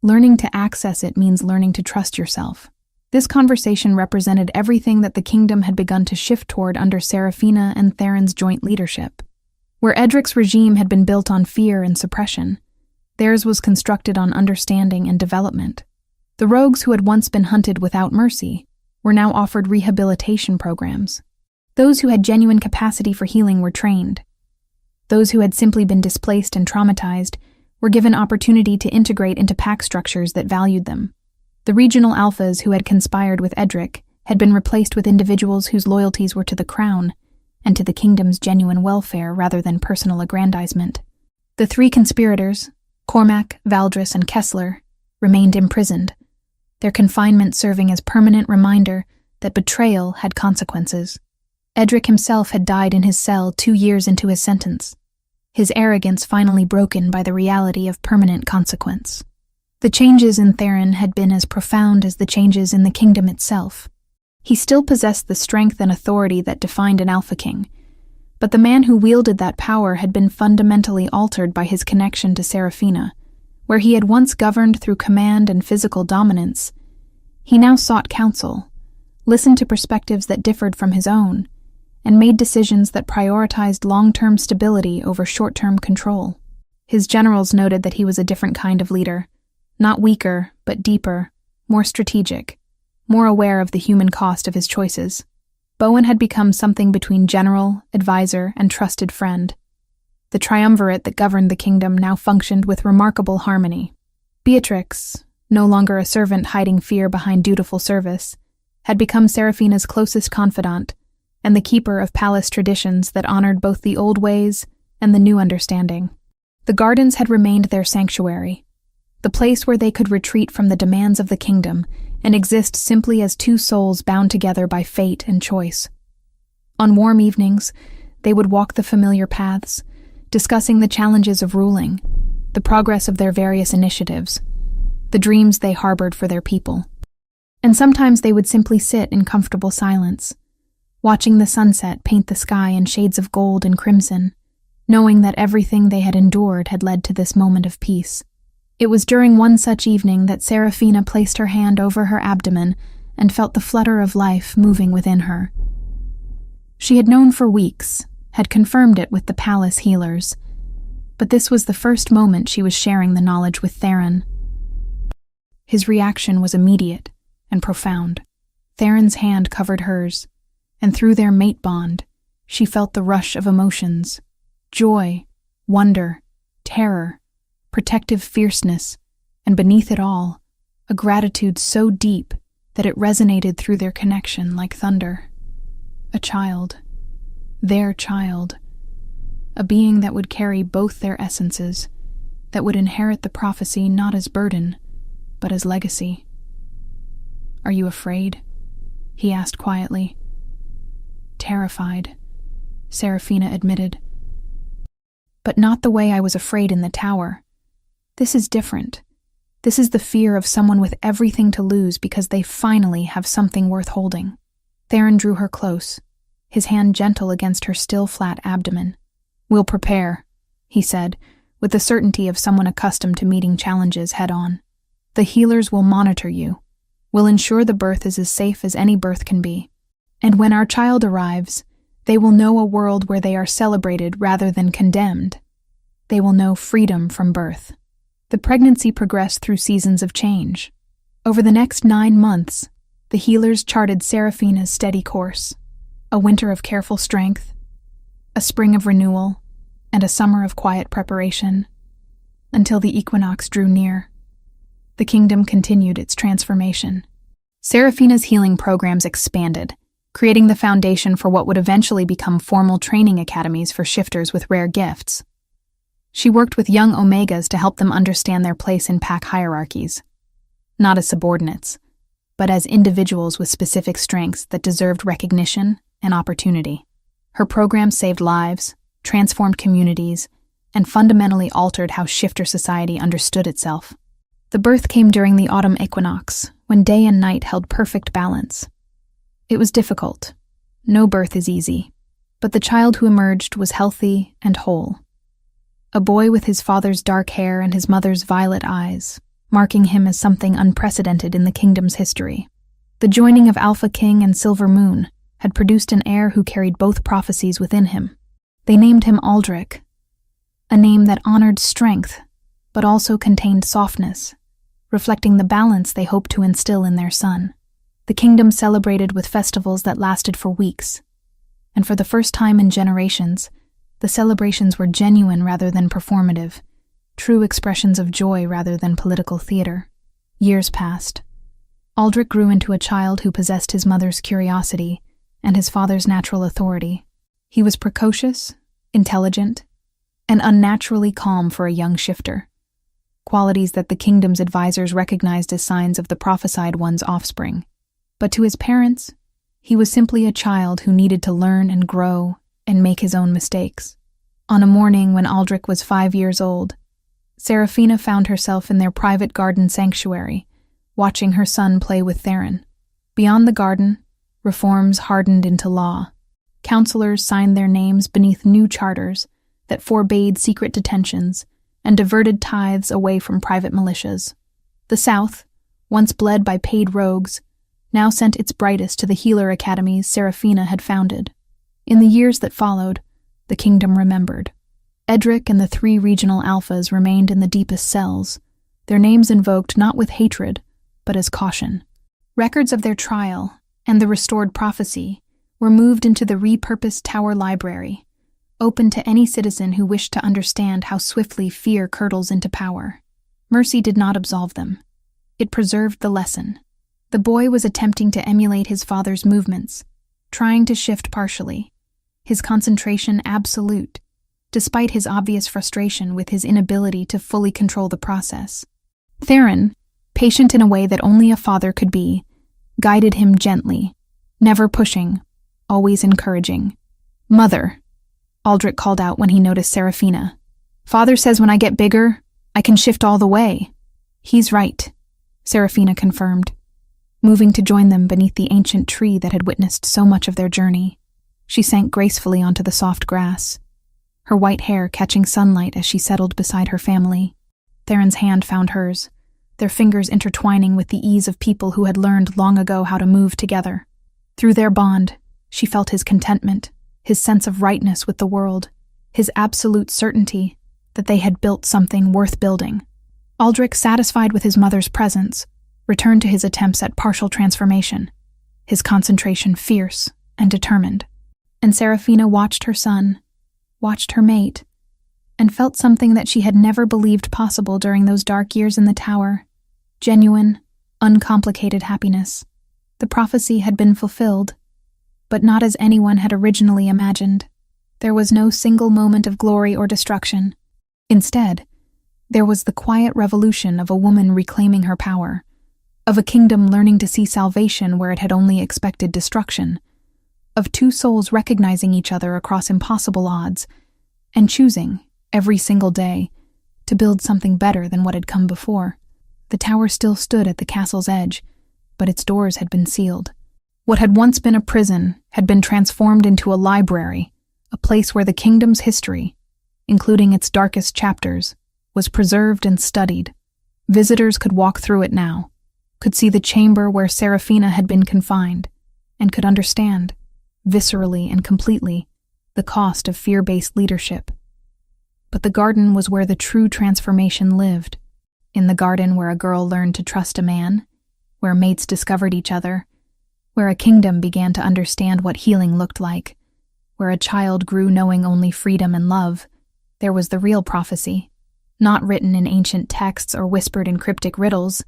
Learning to access it means learning to trust yourself." This conversation represented everything that the kingdom had begun to shift toward under Serafina and Theron's joint leadership. Where Edric's regime had been built on fear and suppression, theirs was constructed on understanding and development. The rogues who had once been hunted without mercy were now offered rehabilitation programs. Those who had genuine capacity for healing were trained. Those who had simply been displaced and traumatized were given opportunity to integrate into pack structures that valued them. The regional alphas who had conspired with Edric had been replaced with individuals whose loyalties were to the crown and to the kingdom's genuine welfare rather than personal aggrandizement. The three conspirators, Cormac, Valdris, and Kessler, remained imprisoned, their confinement serving as permanent reminder that betrayal had consequences. Edric himself had died in his cell 2 years into his sentence, his arrogance finally broken by the reality of permanent consequence. The changes in Theron had been as profound as the changes in the kingdom itself. He still possessed the strength and authority that defined an Alpha King, but the man who wielded that power had been fundamentally altered by his connection to Serafina. Where he had once governed through command and physical dominance, he now sought counsel, listened to perspectives that differed from his own, and made decisions that prioritized long-term stability over short-term control. His generals noted that he was a different kind of leader, not weaker, but deeper, more strategic, more aware of the human cost of his choices. Bowen had become something between general, advisor, and trusted friend. The triumvirate that governed the kingdom now functioned with remarkable harmony. Beatrix, no longer a servant hiding fear behind dutiful service, had become Serafina's closest confidant and the keeper of palace traditions that honored both the old ways and the new understanding. The gardens had remained their sanctuary, the place where they could retreat from the demands of the kingdom and exist simply as two souls bound together by fate and choice. On warm evenings, they would walk the familiar paths, discussing the challenges of ruling, the progress of their various initiatives, the dreams they harbored for their people. And sometimes they would simply sit in comfortable silence, watching the sunset paint the sky in shades of gold and crimson, knowing that everything they had endured had led to this moment of peace. It was during one such evening that Serafina placed her hand over her abdomen and felt the flutter of life moving within her. She had known for weeks, had confirmed it with the palace healers, but this was the first moment she was sharing the knowledge with Theron. His reaction was immediate and profound. Theron's hand covered hers, and through their mate bond, she felt the rush of emotions: joy, wonder, terror, protective fierceness, and beneath it all, a gratitude so deep that it resonated through their connection like thunder. A child. Their child. A being that would carry both their essences, that would inherit the prophecy not as burden, but as legacy. "Are you afraid?" he asked quietly. "Terrified," Serafina admitted. "But not the way I was afraid in the tower. This is different. This is the fear of someone with everything to lose because they finally have something worth holding." Theron drew her close, his hand gentle against her still flat abdomen. "We'll prepare," he said, with the certainty of someone accustomed to meeting challenges head-on. The healers will monitor you, will ensure the birth is as safe as any birth can be. And when our child arrives, they will know a world where they are celebrated rather than condemned. They will know freedom from birth. The pregnancy progressed through seasons of change. Over the next 9 months, the healers charted Serafina's steady course, a winter of careful strength, a spring of renewal, and a summer of quiet preparation, until the equinox drew near. The kingdom continued its transformation. Serafina's healing programs expanded, creating the foundation for what would eventually become formal training academies for shifters with rare gifts. She worked with young Omegas to help them understand their place in pack hierarchies, not as subordinates, but as individuals with specific strengths that deserved recognition and opportunity. Her program saved lives, transformed communities, and fundamentally altered how shifter society understood itself. The birth came during the autumn equinox, when day and night held perfect balance. It was difficult. No birth is easy, but the child who emerged was healthy and whole. A boy with his father's dark hair and his mother's violet eyes, marking him as something unprecedented in the kingdom's history. The joining of Alpha King and Silver Moon had produced an heir who carried both prophecies within him. They named him Aldrich, a name that honored strength, but also contained softness, reflecting the balance they hoped to instill in their son. The kingdom celebrated with festivals that lasted for weeks, and for the first time in generations, the celebrations were genuine rather than performative, true expressions of joy rather than political theater. Years passed. Aldrich grew into a child who possessed his mother's curiosity and his father's natural authority. He was precocious, intelligent, and unnaturally calm for a young shifter, qualities that the kingdom's advisors recognized as signs of the prophesied one's offspring. But to his parents, he was simply a child who needed to learn and grow and make his own mistakes. On a morning when Aldrich was 5 years old, Serafina found herself in their private garden sanctuary, watching her son play with Theron. Beyond the garden, reforms hardened into law. Counselors signed their names beneath new charters that forbade secret detentions and diverted tithes away from private militias. The South, once bled by paid rogues, now sent its brightest to the healer academies Serafina had founded. In the years that followed, the kingdom remembered. Edric and the 3 regional alphas remained in the deepest cells, their names invoked not with hatred, but as caution. Records of their trial and the restored prophecy were moved into the repurposed Tower Library, open to any citizen who wished to understand how swiftly fear curdles into power. Mercy did not absolve them. It preserved the lesson. The boy was attempting to emulate his father's movements, trying to shift partially, his concentration absolute, despite his obvious frustration with his inability to fully control the process. Theron, patient in a way that only a father could be, guided him gently, never pushing, always encouraging. "Mother," Aldrich called out when he noticed Serafina. "Father says when I get bigger, I can shift all the way." "He's right," Serafina confirmed, moving to join them beneath the ancient tree that had witnessed so much of their journey. She sank gracefully onto the soft grass, her white hair catching sunlight as she settled beside her family. Theron's hand found hers, their fingers intertwining with the ease of people who had learned long ago how to move together. Through their bond, she felt his contentment, his sense of rightness with the world, his absolute certainty that they had built something worth building. Aldrich, satisfied with his mother's presence, returned to his attempts at partial transformation, his concentration fierce and determined. And Serafina watched her son, watched her mate, and felt something that she had never believed possible during those dark years in the tower: genuine, uncomplicated happiness. The prophecy had been fulfilled, but not as anyone had originally imagined. There was no single moment of glory or destruction. Instead, there was the quiet revolution of a woman reclaiming her power, of a kingdom learning to see salvation where it had only expected destruction, of 2 souls recognizing each other across impossible odds, and choosing, every single day, to build something better than what had come before. The tower still stood at the castle's edge, but its doors had been sealed. What had once been a prison had been transformed into a library, a place where the kingdom's history, including its darkest chapters, was preserved and studied. Visitors could walk through it now, could see the chamber where Seraphina had been confined, and could understand, viscerally and completely, the cost of fear-based leadership. But the garden was where the true transformation lived. In the garden where a girl learned to trust a man, where mates discovered each other, where a kingdom began to understand what healing looked like, where a child grew knowing only freedom and love, there was the real prophecy, not written in ancient texts or whispered in cryptic riddles,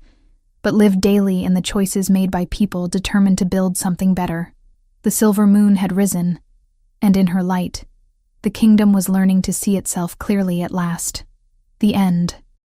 but lived daily in the choices made by people determined to build something better. The silver moon had risen, and in her light, the kingdom was learning to see itself clearly at last. The end.